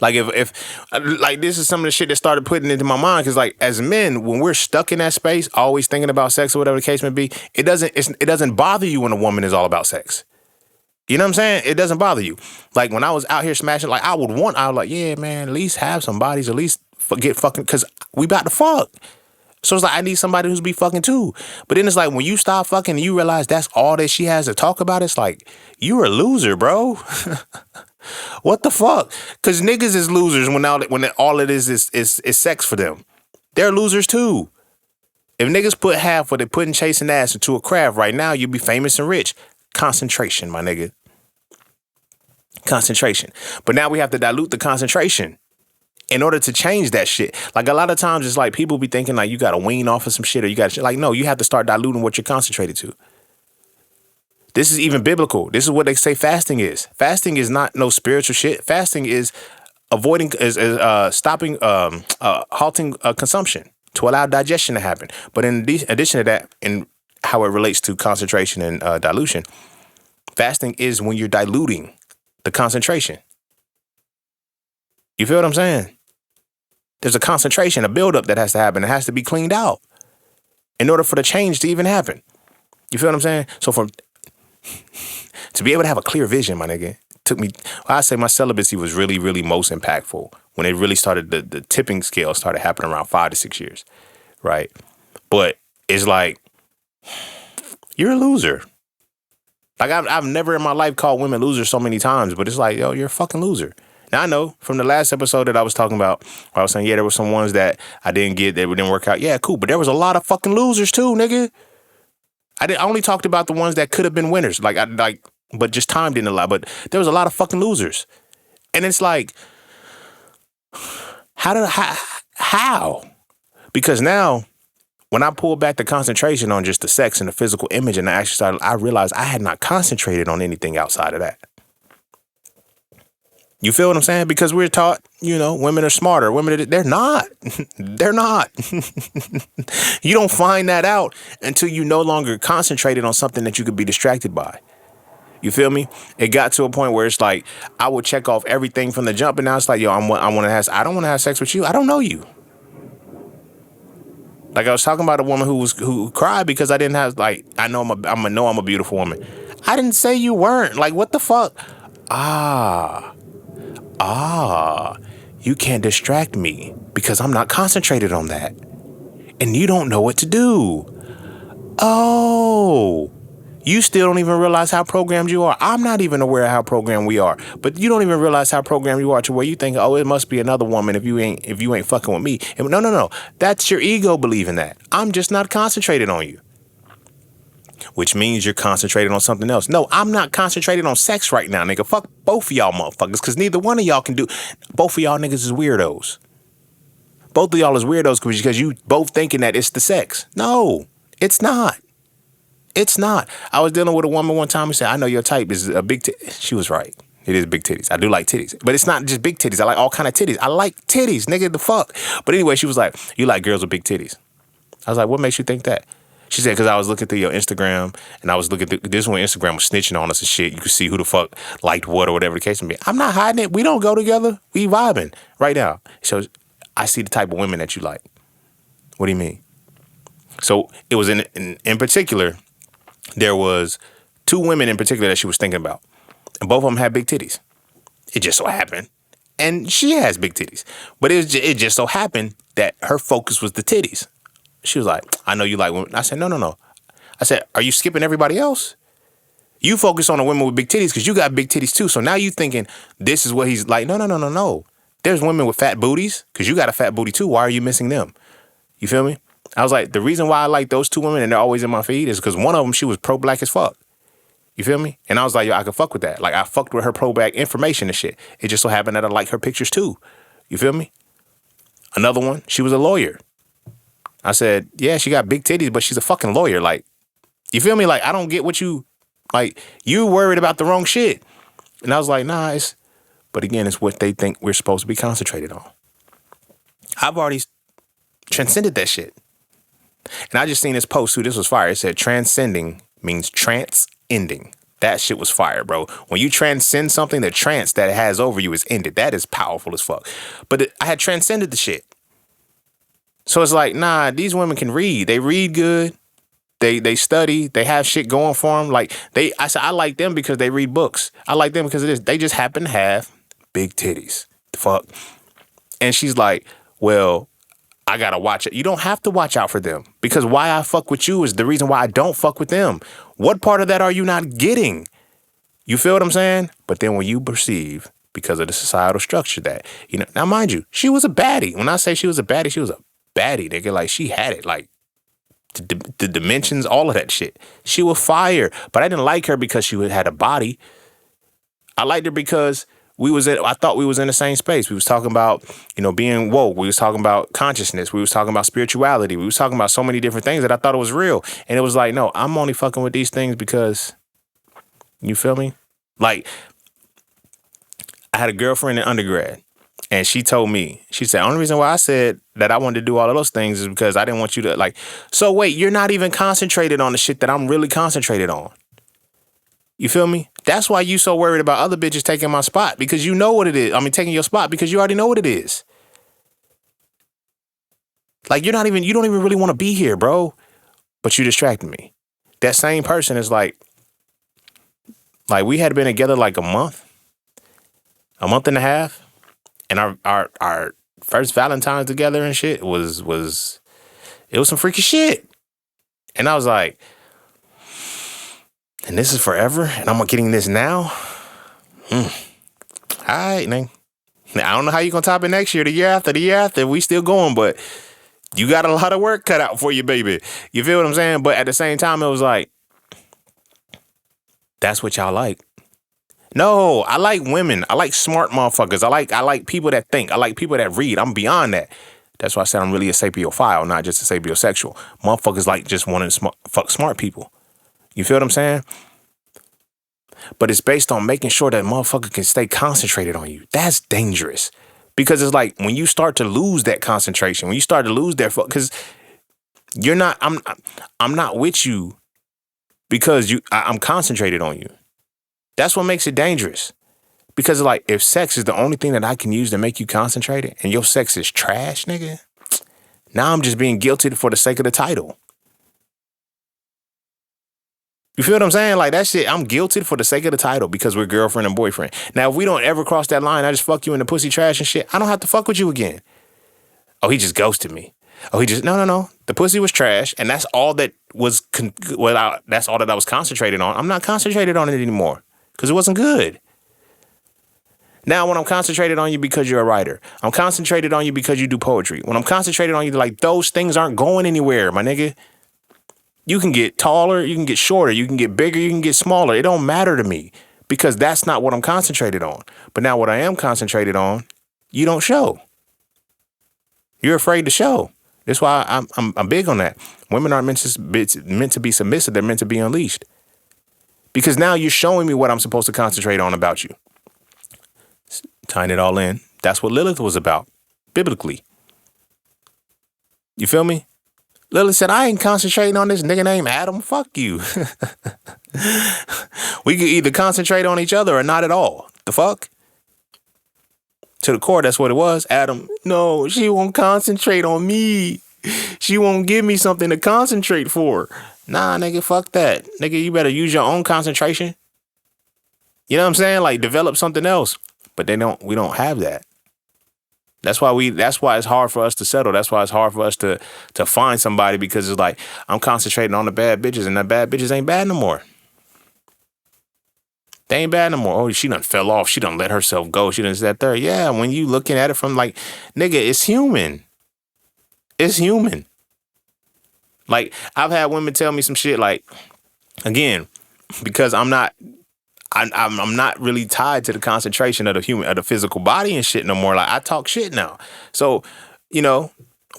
Like if like this is some of the shit that started putting into my mind because like as men, when we're stuck in that space, always thinking about sex or whatever the case may be, it doesn't bother you when a woman is all about sex. You know what I'm saying? It doesn't bother you. Like when I was out here smashing, like I was like, yeah, man, at least have some bodies, at least get fucking because we about to fuck. So it's like, I need somebody who's be fucking too. But then it's like, when you stop fucking and you realize that's all that she has to talk about, it's like, you're a loser, bro. What the fuck? Because niggas is losers when all it is sex for them. They're losers too. If niggas put half what they put in chasing ass into a craft right now, you'd be famous and rich. Concentration, my nigga. Concentration. But now we have to dilute the concentration in order to change that shit. Like a lot of times it's like people be thinking like you got to wean off of some shit or you got to like, no, you have to start diluting what you're concentrated to. This is even biblical. This is what they say fasting is. Fasting is not no spiritual shit. Fasting is avoiding, stopping, halting consumption to allow digestion to happen. But in addition to that, in how it relates to concentration and dilution, fasting is when you're diluting the concentration. You feel what I'm saying? There's a concentration, a buildup that has to happen. It has to be cleaned out in order for the change to even happen. You feel what I'm saying? So to be able to have a clear vision, my nigga, took me, I say my celibacy was really, really most impactful when it really started, the tipping scale started happening around 5 to 6 years, right? But it's like, you're a loser. Like I've never in my life called women losers so many times, but it's like, yo, you're a fucking loser. Now I know from the last episode that I was talking about, where I was saying, yeah, there were some ones that I didn't get, that didn't work out. Yeah, cool. But there was a lot of fucking losers too, nigga. I only talked about the ones that could have been winners. But just time didn't allow. But there was a lot of fucking losers. And it's like, how? Because now, when I pulled back the concentration on just the sex and the physical image and I realized I had not concentrated on anything outside of that. You feel what I'm saying? Because we're taught, women are smarter. They're not. They're not. You don't find that out until you no longer concentrated on something that you could be distracted by. You feel me? It got to a point where it's like, I would check off everything from the jump and now it's like, yo, I don't want to have sex with you. I don't know you. Like I was talking about a woman who cried because I didn't have, like, I know I'm a beautiful woman. I didn't say you weren't. Like, what the fuck? You can't distract me because I'm not concentrated on that. And you don't know what to do. Oh, you still don't even realize how programmed you are. I'm not even aware of how programmed we are, but you don't even realize how programmed you are to where you think, oh, it must be another woman if you ain't fucking with me. And no. That's your ego believing that. I'm just not concentrated on you. Which means you're concentrated on something else. No, I'm not concentrated on sex right now, nigga. Fuck both of y'all motherfuckers, because neither one of y'all can do. Both of y'all niggas is weirdos. Both of y'all is weirdos because you both thinking that it's the sex. No, it's not. It's not. I was dealing with a woman one time who said, I know your type is a big titty. She was right. It is big titties. I do like titties. But it's not just big titties. I like all kind of titties. I like titties, nigga, the fuck. But anyway, she was like, you like girls with big titties. I was like, what makes you think that? She said, because I was looking through your Instagram and I was looking through, this when Instagram was snitching on us and shit. You could see who the fuck liked what or whatever the case may be. I'm not hiding it. We don't go together. We vibing right now. So I see the type of women that you like. What do you mean? So it was in particular, there was 2 women in particular that she was thinking about. And both of them had big titties. It just so happened. And she has big titties. But it just so happened that her focus was the titties. She was like, I know you like women. I said, no. I said, are you skipping everybody else? You focus on the women with big titties because you got big titties too. So now you thinking this is what he's like. No. There's women with fat booties because you got a fat booty too. Why are you missing them? You feel me? I was like, the reason why I like those 2 women and they're always in my feed is because one of them, she was pro-black as fuck. You feel me? And I was like, yo, I could fuck with that. Like I fucked with her pro-black information and shit. It just so happened that I like her pictures too. You feel me? Another one, she was a lawyer. I said, yeah, she got big titties, but she's a fucking lawyer. Like, you feel me? Like, I don't get what you, like, you worried about the wrong shit. And I was like, nah, but again, it's what they think we're supposed to be concentrated on. I've already transcended that shit. And I just seen this post too. This was fire. It said transcending means trans-ending. That shit was fire, bro. When you transcend something, the trance that it has over you is ended. That is powerful as fuck. But I had transcended the shit. So it's like, nah, these women can read. They read good. They study. They have shit going for them. Like I said, I like them because they read books. I like them because of this. They just happen to have big titties. The fuck. And she's like, well, I gotta watch it. You don't have to watch out for them because why I fuck with you is the reason why I don't fuck with them. What part of that are you not getting? You feel what I'm saying? But then when you perceive, because of the societal structure that, now mind you, she was a baddie. When I say she was a baddie, nigga. Like she had it, like the dimensions, all of that shit. She was fire, but I didn't like her because she had a body. I liked her because I thought we was in the same space. We was talking about, being woke. We was talking about consciousness. We was talking about spirituality. We was talking about so many different things that I thought it was real. And it was like, no, I'm only fucking with these things because, you feel me? Like, I had a girlfriend in undergrad, and she told me, she said, only reason why I said that I wanted to do all of those things is because I didn't want you to, like, so wait, you're not even concentrated on the shit that I'm really concentrated on. You feel me? That's why you so worried about other bitches taking my spot, because you know what it is. I mean, taking your spot because you already know what it is. Like, you don't even really want to be here, bro. But you distracted me. That same person is like we had been together like a month and a half. And our first Valentine's together and shit was it was some freaky shit. And I was like, and this is forever, and I'm getting this now. All right, man. Now, I don't know how you're gonna top it next year, the year after. We still going, but you got a lot of work cut out for you, baby. You feel what I'm saying? But at the same time, it was like, that's what y'all like. No, I like women. I like smart motherfuckers. I like people that think. I like people that read. I'm beyond that. That's why I said I'm really a sapiophile, not just a sapiosexual. Motherfuckers like just wanting to fuck smart people. You feel what I'm saying? But it's based on making sure that motherfucker can stay concentrated on you. That's dangerous. Because it's like when you start to lose that concentration, when you start to lose that, because I'm not with you because I'm concentrated on you. That's what makes it dangerous. Because like, if sex is the only thing that I can use to make you concentrated and your sex is trash, nigga, now I'm just being guilty for the sake of the title. You feel what I'm saying? Like, that shit, I'm guilty for the sake of the title because we're girlfriend and boyfriend. Now, if we don't ever cross that line, I just fuck you in the pussy trash and shit, I don't have to fuck with you again. Oh, he just ghosted me. Oh, he just, no. The pussy was trash, and that's all that was, that's all that I was concentrated on. I'm not concentrated on it anymore because it wasn't good. Now, when I'm concentrated on you because you're a writer, I'm concentrated on you because you do poetry. When I'm concentrated on you, like, those things aren't going anywhere, my nigga. You can get taller, you can get shorter, you can get bigger, you can get smaller. It don't matter to me because that's not what I'm concentrated on. But now what I am concentrated on, you don't show. You're afraid to show. That's why I'm big on that. Women aren't meant to be submissive. They're meant to be unleashed. Because now you're showing me what I'm supposed to concentrate on about you. Tying it all in. That's what Lilith was about, biblically. You feel me? Lilith said, I ain't concentrating on this nigga named Adam. Fuck you. We could either concentrate on each other or not at all. The fuck? To the core, that's what it was. Adam, no, she won't concentrate on me. She won't give me something to concentrate for. Nah, nigga, fuck that. Nigga, you better use your own concentration. You know what I'm saying? Like, develop something else. But we don't have that. That's why it's hard for us to settle. That's why it's hard for us to find somebody, because it's like, I'm concentrating on the bad bitches, and the bad bitches ain't bad no more. They ain't bad no more. Oh, she done fell off. She done let herself go. She done sat there. Yeah, when you looking at it from like, nigga, it's human. It's human. Like, I've had women tell me some shit like, again, because I'm not really tied to the concentration of the physical body and shit no more. Like, I talk shit now. So, a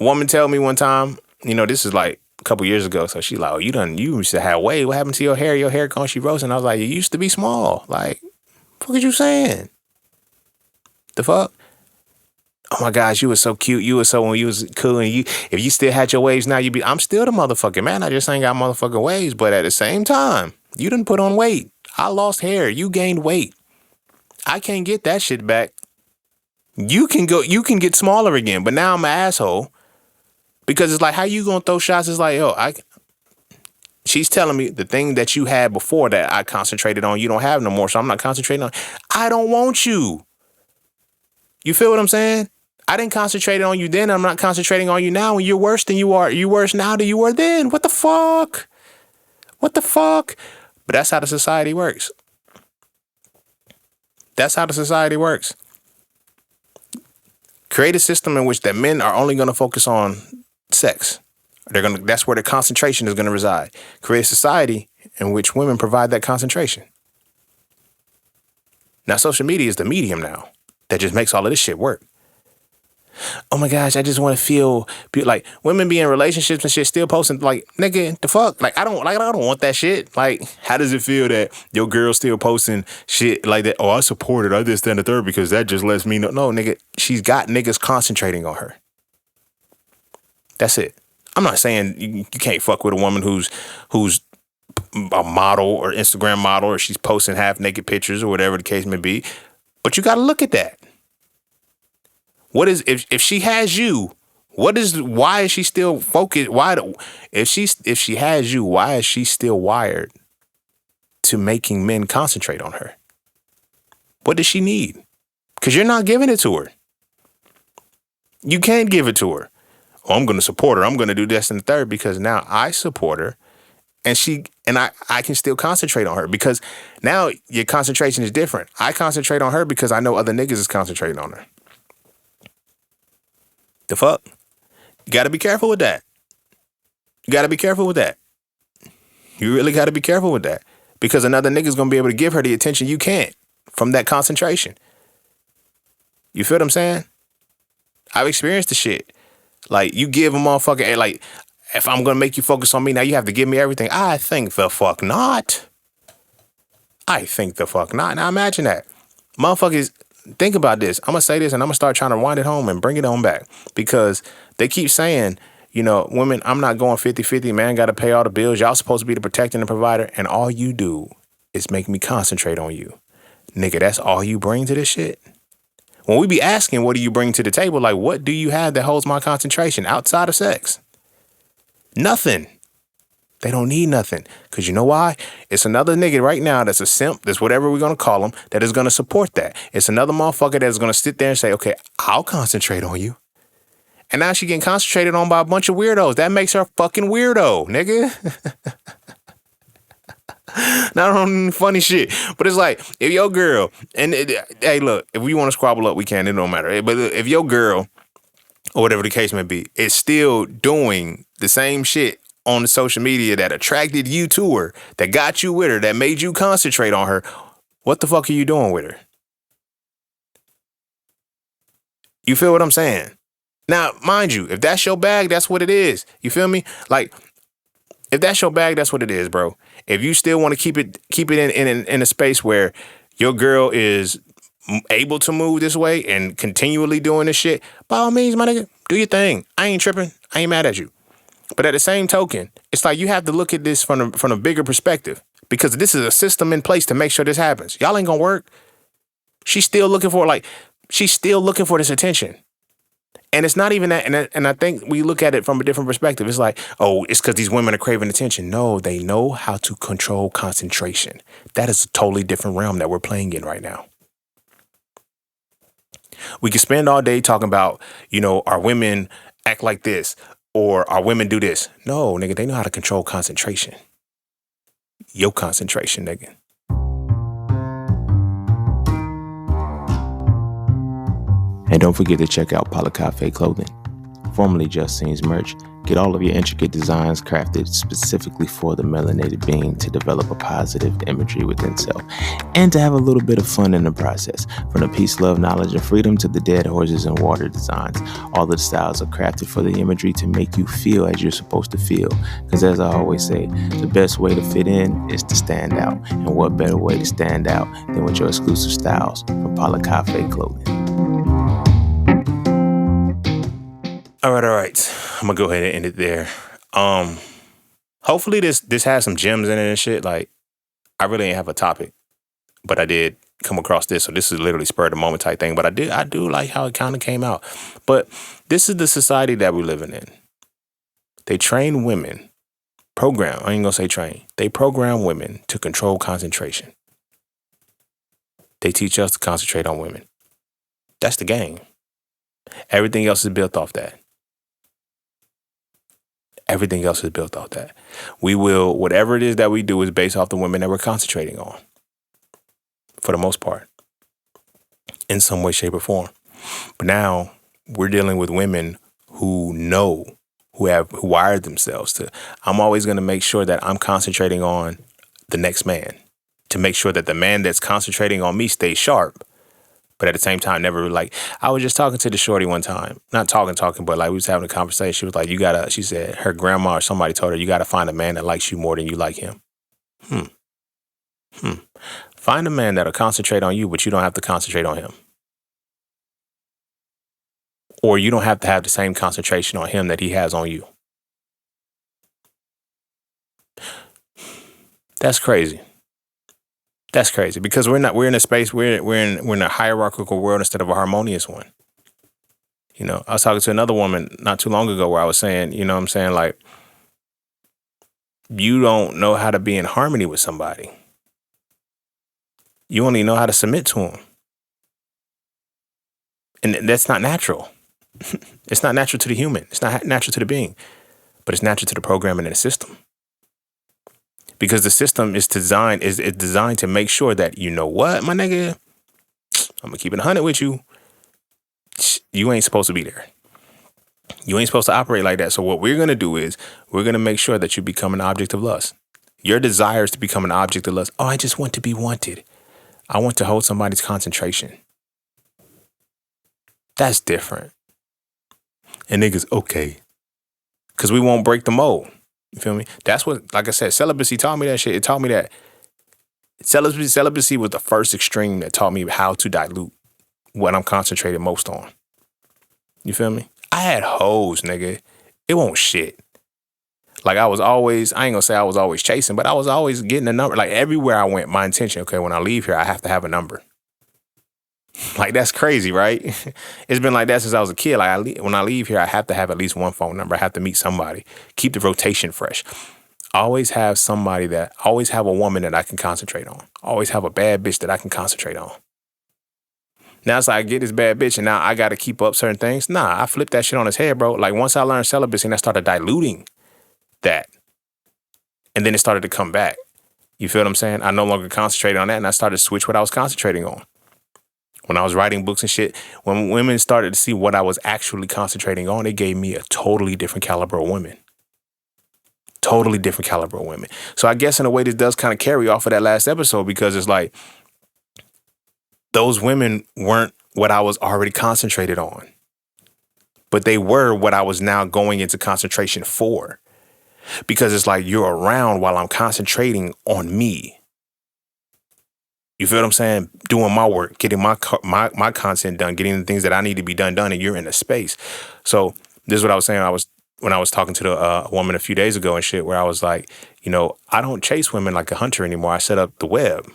woman tell me one time, this is like a couple years ago. So she like, oh, you used to have weight. What happened to your hair? Your hair gone, she rose. And I was like, you used to be small. Like, what are you saying? The fuck? Oh my gosh, you were so cute. You were so, when you was cool, and if you still had your waves now, I'm still the motherfucking man. I just ain't got motherfucking waves. But at the same time, you done put on weight. I lost hair. You gained weight. I can't get that shit back. You can get smaller again, but now I'm an asshole. Because it's like, how you gonna throw shots? It's like, she's telling me the thing that you had before that I concentrated on, you don't have no more. So I'm not concentrating on. I don't want you. You feel what I'm saying? I didn't concentrate on you then. I'm not concentrating on you now. And you're worse than you are. You're worse now than you were then. What the fuck? What the fuck? But that's how the society works. That's how the society works. Create a system in which that men are only going to focus on sex. That's where the concentration is going to reside. Create a society in which women provide that concentration. Now, social media is the medium now that just makes all of this shit work. Oh my gosh, I just want to feel like women be in relationships and shit still posting like, nigga, the fuck? Like I don't want that shit. Like, how does it feel that your girl still posting shit like that? Oh, I support it. I this, that, and the third because that just lets me know. No, nigga, she's got niggas concentrating on her. That's it. I'm not saying you can't fuck with a woman who's a model or Instagram model or she's posting half naked pictures or whatever the case may be. But you got to look at that. What is if she has you? Why is she still focused? If she has you, why is she still wired to making men concentrate on her? What does she need? Because you're not giving it to her. You can't give it to her. Oh, I'm going to support her. I'm going to do this and the third because now I support her, and I can still concentrate on her because now your concentration is different. I concentrate on her because I know other niggas is concentrating on her. The fuck? You got to be careful with that. You got to be careful with that. You really got to be careful with that because another nigga's going to be able to give her the attention you can't from that concentration. You feel what I'm saying? I've experienced the shit. Like, you give a motherfucker, like, if I'm going to make you focus on me, now you have to give me everything. I think the fuck not. I think the fuck not. Now imagine that. Motherfuckers, think about this. I'm going to say this and I'm going to start trying to wind it home and bring it on back because they keep saying, you know, women, I'm not going 50-50. Man, got to pay all the bills. Y'all supposed to be the protector and the provider. And all you do is make me concentrate on you. Nigga, that's all you bring to this shit? When we be asking, what do you bring to the table? Like, what do you have that holds my concentration outside of sex? Nothing. They don't need nothing. Because you know why? It's another nigga right now that's a simp, that's whatever we're going to call him, that is going to support that. It's another motherfucker that's going to sit there and say, okay, I'll concentrate on you. And now she getting concentrated on by a bunch of weirdos. That makes her a fucking weirdo, nigga. Not on funny shit. But it's like, if your girl, hey, look, if we want to squabble up, we can. It don't matter. But if your girl, or whatever the case may be, is still doing the same shit on the social media that attracted you to her, that got you with her, that made you concentrate on her, what the fuck are you doing with her? You feel what I'm saying? Now, mind you, if that's your bag, that's what it is. You feel me? Like, if that's your bag, that's what it is, bro. If you still want to keep it in a space where your girl is able to move this way and continually doing this shit, by all means, my nigga, do your thing. I ain't tripping. I ain't mad at you. But at the same token, it's like you have to look at this from a bigger perspective because this is a system in place to make sure this happens. Y'all ain't gonna work. She's still looking for this attention. And it's not even that. And I think we look at it from a different perspective. It's like, oh, it's because these women are craving attention. No, they know how to control concentration. That is a totally different realm that we're playing in right now. We can spend all day talking about, you know, our women act like this or our women do this. No, nigga, they know how to control concentration. Your concentration, nigga. And don't forget to check out Polycafe Clothing, formerly Just Scenes merch. Get all of your intricate designs crafted specifically for the melanated being to develop a positive imagery within self and to have a little bit of fun in the process. From the peace, love, knowledge, and freedom to the dead horses and water designs, all of the styles are crafted for the imagery to make you feel as you're supposed to feel. Because as I always say, the best way to fit in is to stand out. And what better way to stand out than with your exclusive styles from Polycafe Clothing. All right. I'm gonna go ahead and end it there. Hopefully this has some gems in it and shit. Like, I really ain't have a topic, but I did come across this. So this is literally spur of the moment type thing. But I do like how it kind of came out. But this is the society that we're living in. They train women, I ain't gonna say train. They program women to control concentration. They teach us to concentrate on women. That's the game. Everything else is built off that. Everything else is built off that. We will, whatever it is that we do is based off the women that we're concentrating on. For the most part. In some way, shape, or form. But now we're dealing with women who know, who wired themselves to, I'm always going to make sure that I'm concentrating on the next man to make sure that the man that's concentrating on me stays sharp. But at the same time, never like, I was just talking to the shorty one time, not talking, but like we was having a conversation. She was like, she said her grandma or somebody told her, you got to find a man that likes you more than you like him. Find a man that'll concentrate on you, but you don't have to concentrate on him. Or you don't have to have the same concentration on him that he has on you. That's crazy. That's crazy because we're in a space, we're in a hierarchical world instead of a harmonious one. You know, I was talking to another woman not too long ago where I was saying, you know what I'm saying? Like, you don't know how to be in harmony with somebody. You only know how to submit to them. And that's not natural. It's not natural to the human. It's not natural to the being, but it's natural to the programming in the system. Because the system is designed to make sure that, you know what, my nigga, I'm gonna keep it 100 with you. You ain't supposed to be there. You ain't supposed to operate like that. So what we're gonna do is we're gonna make sure that you become an object of lust. Your desire is to become an object of lust. Oh, I just want to be wanted. I want to hold somebody's concentration. That's different. And niggas, okay. Because we won't break the mold. You feel me? That's what, like I said, celibacy taught me that shit. It taught me that celibacy was the first extreme that taught me how to dilute what I'm concentrated most on. You feel me? I had hoes, nigga. It won't shit. Like I ain't gonna say I was always chasing, but I was always getting a number. Like everywhere I went, my intention, okay, when I leave here, I have to have a number. Like that's crazy, right? It's been like that since I was a kid. Like when I leave here, I have to have at least one phone number. I have to meet somebody. Keep the rotation fresh. Always have a woman that I can concentrate on. Always have a bad bitch that I can concentrate on. Now it's like I get this bad bitch and now I got to keep up certain things. Nah, I flipped that shit on his head, bro. Like once I learned celibacy and I started diluting that, and then it started to come back. You feel what I'm saying? I no longer concentrated on that and I started to switch what I was concentrating on. When I was writing books and shit, when women started to see what I was actually concentrating on, it gave me a totally different caliber of women. Totally different caliber of women. So I guess in a way this does kind of carry off of that last episode because it's like those women weren't what I was already concentrated on, but they were what I was now going into concentration for. Because it's like you're around while I'm concentrating on me. You feel what I'm saying? Doing my work, getting my content done, getting the things that I need to be done, and you're in a space. So this is what I was saying. When I was talking to the woman a few days ago and shit, where I was like, you know, I don't chase women like a hunter anymore. I set up the web.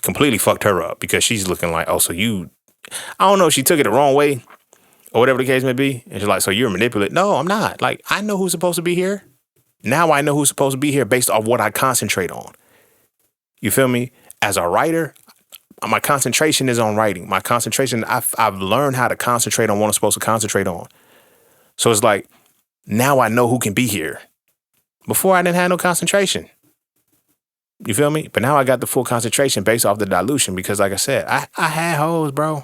Completely fucked her up because she's looking like, oh, so you, I don't know if she took it the wrong way or whatever the case may be. And she's like, so you're manipulating. No, I'm not. Like, I know who's supposed to be here. Now I know who's supposed to be here based off what I concentrate on. You feel me? As a writer, my concentration is on writing. My concentration, I've learned how to concentrate on what I'm supposed to concentrate on. So it's like, now I know who can be here. Before I didn't have no concentration. You feel me? But now I got the full concentration based off the dilution because like I said, I had hoes, bro.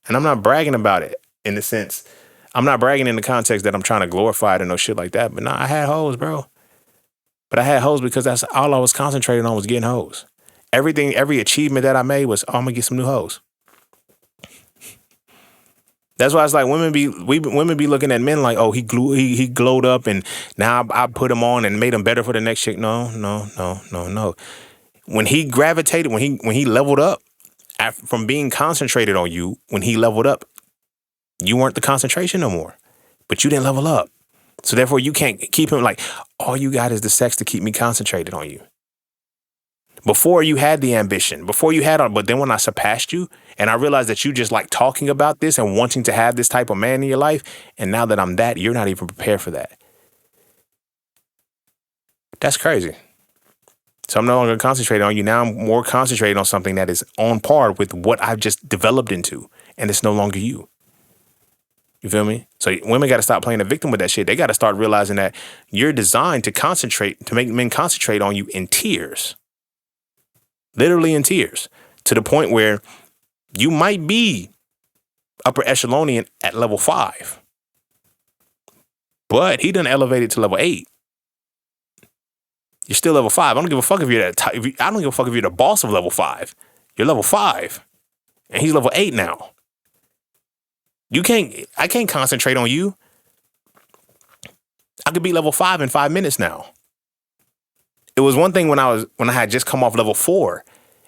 And I'm not bragging about it in the sense, I'm not bragging in the context that I'm trying to glorify it or no shit like that. But nah, I had hoes, bro. But I had hoes because that's all I was concentrating on was getting hoes. Every achievement that I made was, oh, I'm gonna get some new hoes. That's why it's like women be looking at men like, oh, he glowed up and now I put him on and made him better for the next chick. No. When he gravitated, when he leveled up from being concentrated on you, when he leveled up, you weren't the concentration no more, but you didn't level up. So therefore you can't keep him like, all you got is the sex to keep me concentrated on you. Before you had the ambition, but then when I surpassed you and I realized that you just like talking about this and wanting to have this type of man in your life. And now that I'm that, you're not even prepared for that. That's crazy. So I'm no longer concentrating on you. Now I'm more concentrated on something that is on par with what I've just developed into. And it's no longer you. You feel me? So women got to stop playing the victim with that shit. They got to start realizing that you're designed to make men concentrate on you in tears. Literally in tears, to the point where you might be upper echelonian at level 5, but he done elevated to level 8. You're still level 5. I don't give a fuck if you're I don't give a fuck if you're the boss of level 5. You're level 5. And he's level 8 now. I can't concentrate on you. I could be level 5 in 5 minutes now. It was one thing when I had just come off level 4.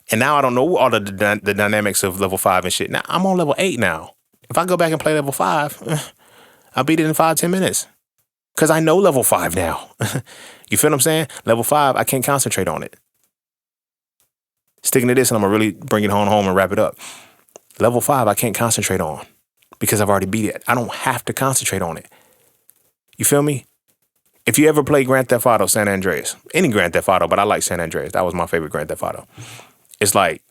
And now I don't know all the dynamics of level 5 and shit. Now I'm on level 8 now. If I go back and play level 5, I'll beat it in 5-10 minutes. Because I know level 5 now. You feel what I'm saying? Level 5, I can't concentrate on it. Sticking to this, and I'm going to really bring it home and wrap it up. Level 5, I can't concentrate on. Because I've already beat it. I don't have to concentrate on it. You feel me? If you ever play Grand Theft Auto San Andreas, any Grand Theft Auto, but I like San Andreas. That was my favorite Grand Theft Auto. It's like,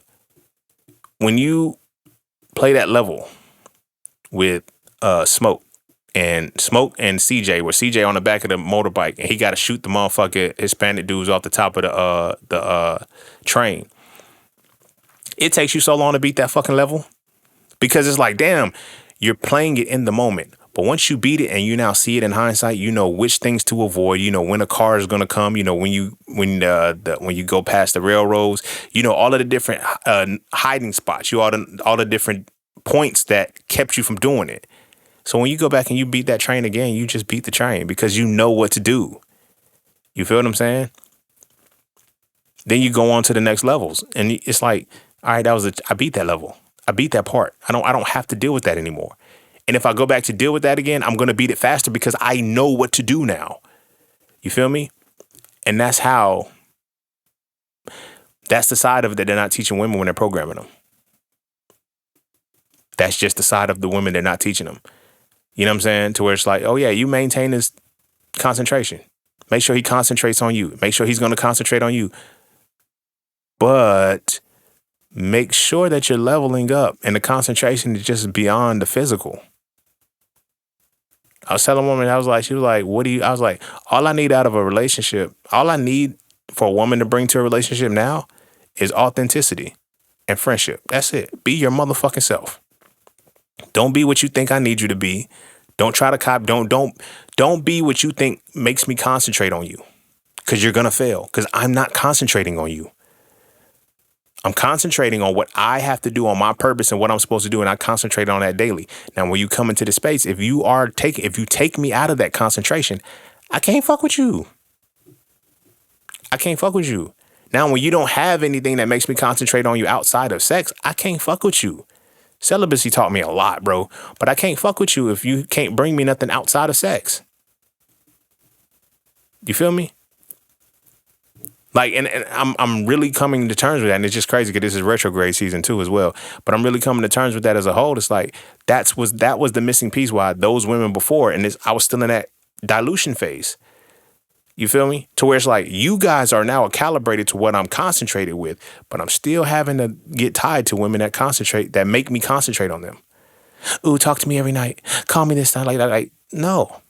when you play that level with Smoke and CJ, where CJ on the back of the motorbike and he got to shoot the motherfucker Hispanic dudes off the top of the train. It takes you so long to beat that fucking level because it's like, damn, you're playing it in the moment. But once you beat it and you now see it in hindsight, you know which things to avoid. You know when a car is gonna come. You know when you go past the railroads. You know all of the different hiding spots. You all the different points that kept you from doing it. So when you go back and you beat that train again, you just beat the train because you know what to do. You feel what I'm saying? Then you go on to the next levels, and it's like, all right, I beat that level. I beat that part. I don't have to deal with that anymore. And if I go back to deal with that again, I'm going to beat it faster because I know what to do now. You feel me? And that's the side of it that they're not teaching women when they're programming them. That's just the side of the women they're not teaching them. You know what I'm saying? To where it's like, oh yeah, you maintain his concentration. Make sure he concentrates on you. Make sure he's going to concentrate on you. But make sure that you're leveling up and the concentration is just beyond the physical. I was telling a woman, she was like, what do you, I was like, all I need out of a relationship, all I need for a woman to bring to a relationship now is authenticity and friendship. That's it. Be your motherfucking self. Don't be what you think I need you to be. Don't try to cop. Don't be what you think makes me concentrate on you, because you're going to fail, because I'm not concentrating on you. I'm concentrating on what I have to do on my purpose and what I'm supposed to do. And I concentrate on that daily. Now, when you come into the space, if you take me out of that concentration, I can't fuck with you. I can't fuck with you. Now, when you don't have anything that makes me concentrate on you outside of sex, I can't fuck with you. Celibacy taught me a lot, bro. But I can't fuck with you if you can't bring me nothing outside of sex. You feel me? Like, and I'm really coming to terms with that. And it's just crazy because this is retrograde season 2 as well. But I'm really coming to terms with that as a whole. It's like, that was the missing piece why those women before, and I was still in that dilution phase. You feel me? To where it's like, you guys are now calibrated to what I'm concentrated with, but I'm still having to get tied to women that make me concentrate on them. Ooh, talk to me every night. Call me this time, like that. Like, no.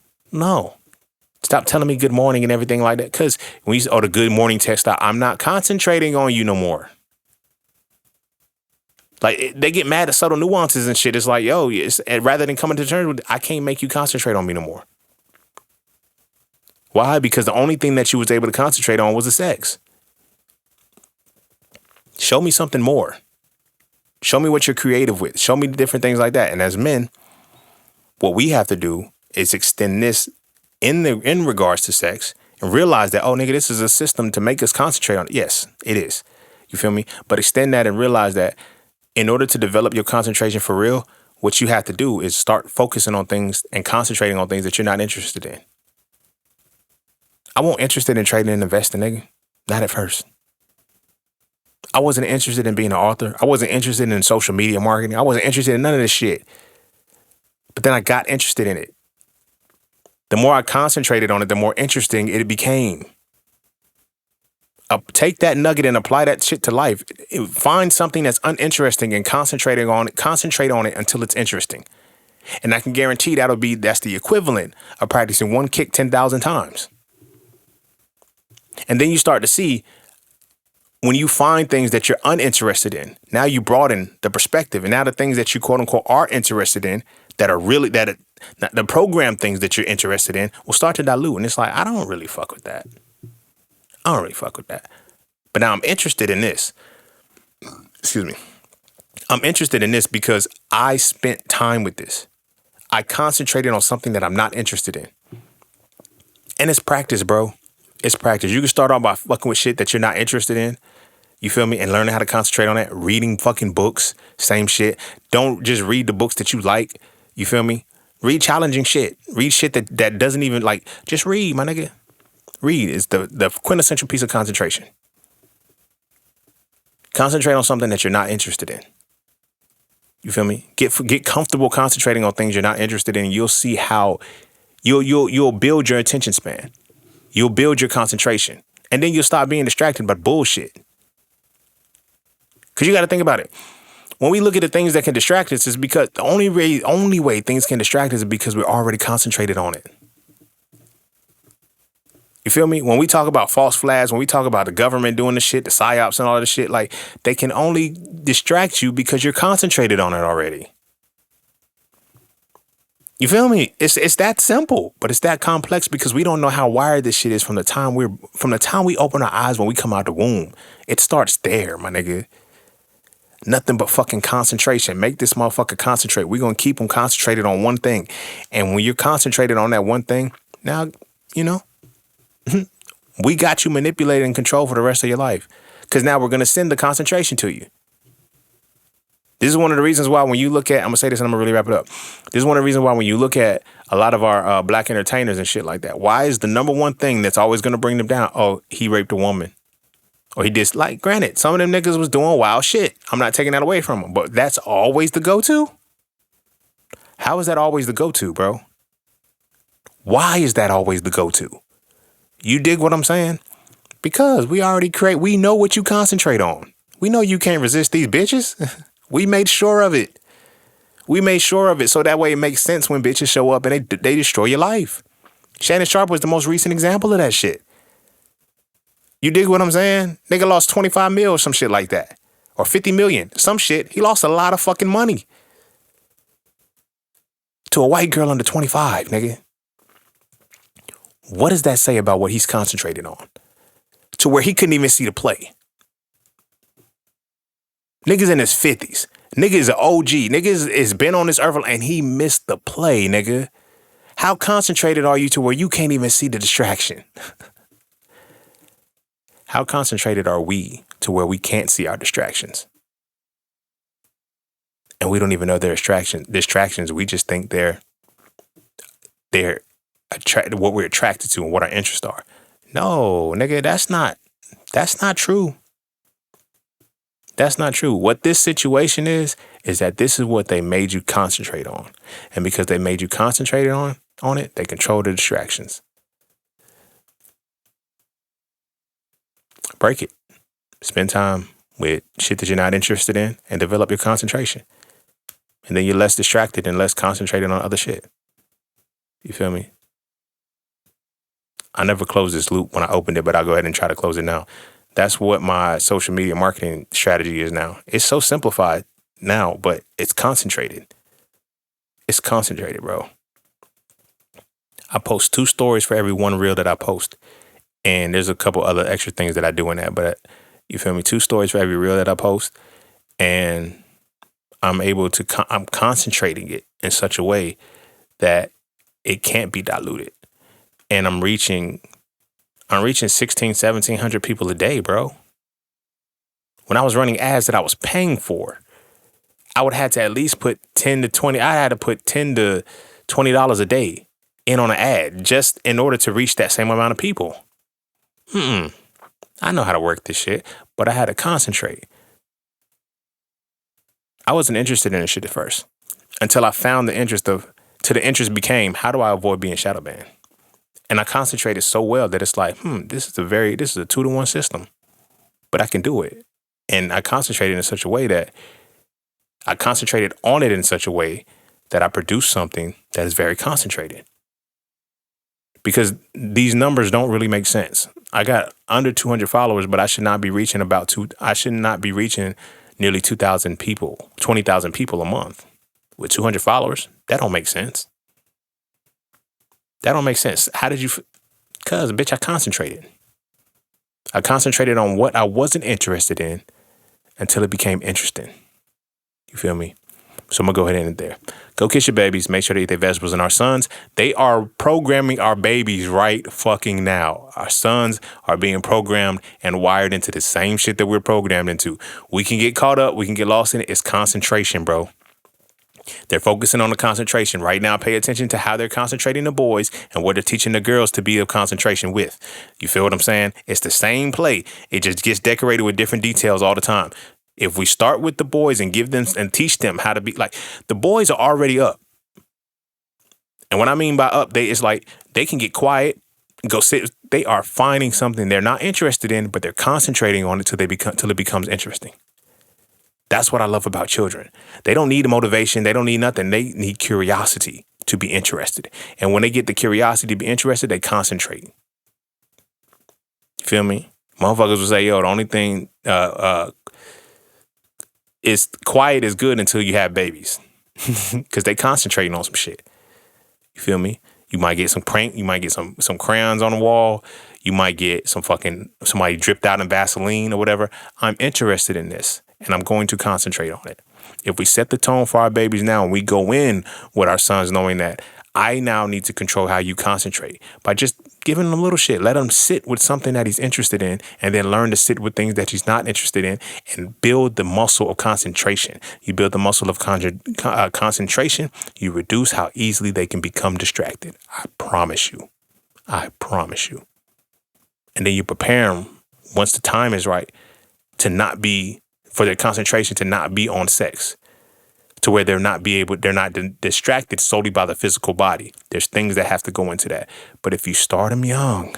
Stop telling me good morning and everything like that. Because when you the good morning text, I'm not concentrating on you no more. Like, they get mad at subtle nuances and shit. It's like, yo, rather than coming to terms with it, I can't make you concentrate on me no more. Why? Because the only thing that you was able to concentrate on was the sex. Show me something more. Show me what you're creative with. Show me the different things like that. And as men, what we have to do is extend this in regards to sex and realize that, oh, nigga, this is a system to make us concentrate on it. Yes, it is. You feel me? But extend that and realize that in order to develop your concentration for real, what you have to do is start focusing on things and concentrating on things that you're not interested in. I wasn't interested in trading and investing, nigga. Not at first. I wasn't interested in being an author. I wasn't interested in social media marketing. I wasn't interested in none of this shit. But then I got interested in it. The more I concentrated on it, the more interesting it became. Take that nugget and apply that shit to life. Find something that's uninteresting and concentrate on it until it's interesting. And I can guarantee that's the equivalent of practicing one kick 10,000 times. And then you start to see, when you find things that you're uninterested in, now you broaden the perspective. And now the things that you quote unquote are interested in, the program things that you're interested in will start to dilute. And it's like, I don't really fuck with that. I don't really fuck with that. But now I'm interested in this. Excuse me. I'm interested in this because I spent time with this. I concentrated on something that I'm not interested in. And it's practice, bro. It's practice. You can start off by fucking with shit that you're not interested in. You feel me? And learning how to concentrate on that. Reading fucking books. Same shit. Don't just read the books that you like. You feel me? Read challenging shit. Read shit that doesn't even like. Just read, my nigga. Read is the quintessential piece of concentration. Concentrate on something that you're not interested in. You feel me? Get comfortable concentrating on things you're not interested in. You'll see how you'll build your attention span. You'll build your concentration. And then you'll stop being distracted by bullshit. Because you got to think about it. When we look at the things that can distract us, is because the only way things can distract us is because we're already concentrated on it. You feel me? When we talk about false flags, when we talk about the government doing the shit, the psyops and all the shit, like they can only distract you because you're concentrated on it already. You feel me? It's that simple, but it's that complex because we don't know how wired this shit is from the time we open our eyes when we come out the womb. It starts there, my nigga. Nothing but fucking concentration. Make this motherfucker concentrate. We're going to keep them concentrated on one thing. And when you're concentrated on that one thing, now, you know, we got you manipulated and controlled for the rest of your life. Because now we're going to send the concentration to you. This is one of the reasons why when you look at, I'm going to say this and I'm going to really wrap it up. This is one of the reasons why when you look at a lot of our black entertainers and shit like that, why is the number one thing that's always going to bring them down? Oh, he raped a woman. Or he just, like, granted, some of them niggas was doing wild shit. I'm not taking that away from them. But that's always the go-to? How is that always the go-to, bro? Why is that always the go-to? You dig what I'm saying? Because we know what you concentrate on. We know you can't resist these bitches. We made sure of it. We made sure of it so that way it makes sense when bitches show up and they destroy your life. Shannon Sharp was the most recent example of that shit. You dig what I'm saying? Nigga lost 25 mil or some shit like that. Or 50 million. Some shit. He lost a lot of fucking money. To a white girl under 25, nigga. What does that say about what he's concentrated on? To where he couldn't even see the play. Nigga's in his 50s. Nigga's an OG. Nigga is been on this earth and he missed the play, nigga. How concentrated are you to where you can't even see the distraction? How concentrated are we to where we can't see our distractions? And we don't even know they're distractions. We just think they're what we're attracted to and what our interests are. No, nigga, that's not true. That's not true. What this situation is that this is what they made you concentrate on. And because they made you concentrate on it, they control the distractions. Break it. Spend time with shit that you're not interested in and develop your concentration. And then you're less distracted and less concentrated on other shit. You feel me? I never closed this loop when I opened it, but I'll go ahead and try to close it now. That's what my social media marketing strategy is now. It's so simplified now, but it's concentrated. It's concentrated, bro. I post 2 stories for every 1 reel that I post. And there's a couple other extra things that I do in that, but you feel me? 2 stories for every reel that I post. And I'm able to, I'm concentrating it in such a way that it can't be diluted. And I'm reaching 1,700 people a day, bro. When I was running ads that I was paying for, I would have to at least put 10 to 20. I had to put $10 to $20 a day in on an ad just in order to reach that same amount of people. I know how to work this shit, but I had to concentrate. I wasn't interested in this shit at first until I found the interest became, how do I avoid being shadow banned? And I concentrated so well that it's like, this is a 2-to-1 system, but I can do it. And I concentrated in such a way that I concentrated on it in such a way that I produced something that is very concentrated. Because these numbers don't really make sense. I got under 200 followers, but I should not be reaching nearly 2,000 people, 20,000 people a month with 200 followers. That don't make sense. That don't make sense. How did you? Cause bitch, I concentrated. I concentrated on what I wasn't interested in until it became interesting. You feel me? So I'm going to go ahead and end there. Go kiss your babies. Make sure they eat their vegetables. And our sons, they are programming our babies right fucking now. Our sons are being programmed and wired into the same shit that we're programmed into. We can get caught up. We can get lost in it. It's concentration, bro. They're focusing on the concentration. Right now, pay attention to how they're concentrating the boys and what they're teaching the girls to be of concentration with. You feel what I'm saying? It's the same play. It just gets decorated with different details all the time. If we start with the boys and give them and teach them how to be like, the boys are already up. And what I mean by up, it's like they can get quiet, go sit. They are finding something they're not interested in, but they're concentrating on it till it becomes interesting. That's what I love about children. They don't need motivation. They don't need nothing. They need curiosity to be interested. And when they get the curiosity to be interested, they concentrate. You feel me? Motherfuckers will say, yo, the only thing is quiet is good until you have babies. Because they concentrating on some shit. You feel me? You might get you might get some crayons on the wall. You might get somebody dripped out in Vaseline or whatever. I'm interested in this. And I'm going to concentrate on it. If we set the tone for our babies now and we go in with our sons knowing that I now need to control how you concentrate by just giving them little shit. Let him sit with something that he's interested in and then learn to sit with things that he's not interested in and build the muscle of concentration. You build the muscle of concentration. You reduce how easily they can become distracted. I promise you. I promise you. And then you prepare them once the time is right for their concentration to not be on sex, to where they're not distracted solely by the physical body. There's things that have to go into that. But if you start them young,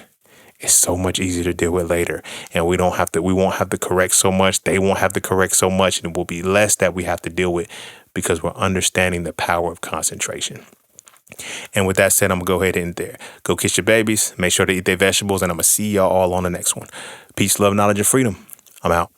it's so much easier to deal with later. And we won't have to correct so much. They won't have to correct so much. And it will be less that we have to deal with because we're understanding the power of concentration. And with that said, I'm going to go ahead and end there. Go kiss your babies. Make sure to eat their vegetables. And I'm going to see y'all all on the next one. Peace, love, knowledge, and freedom. I'm out.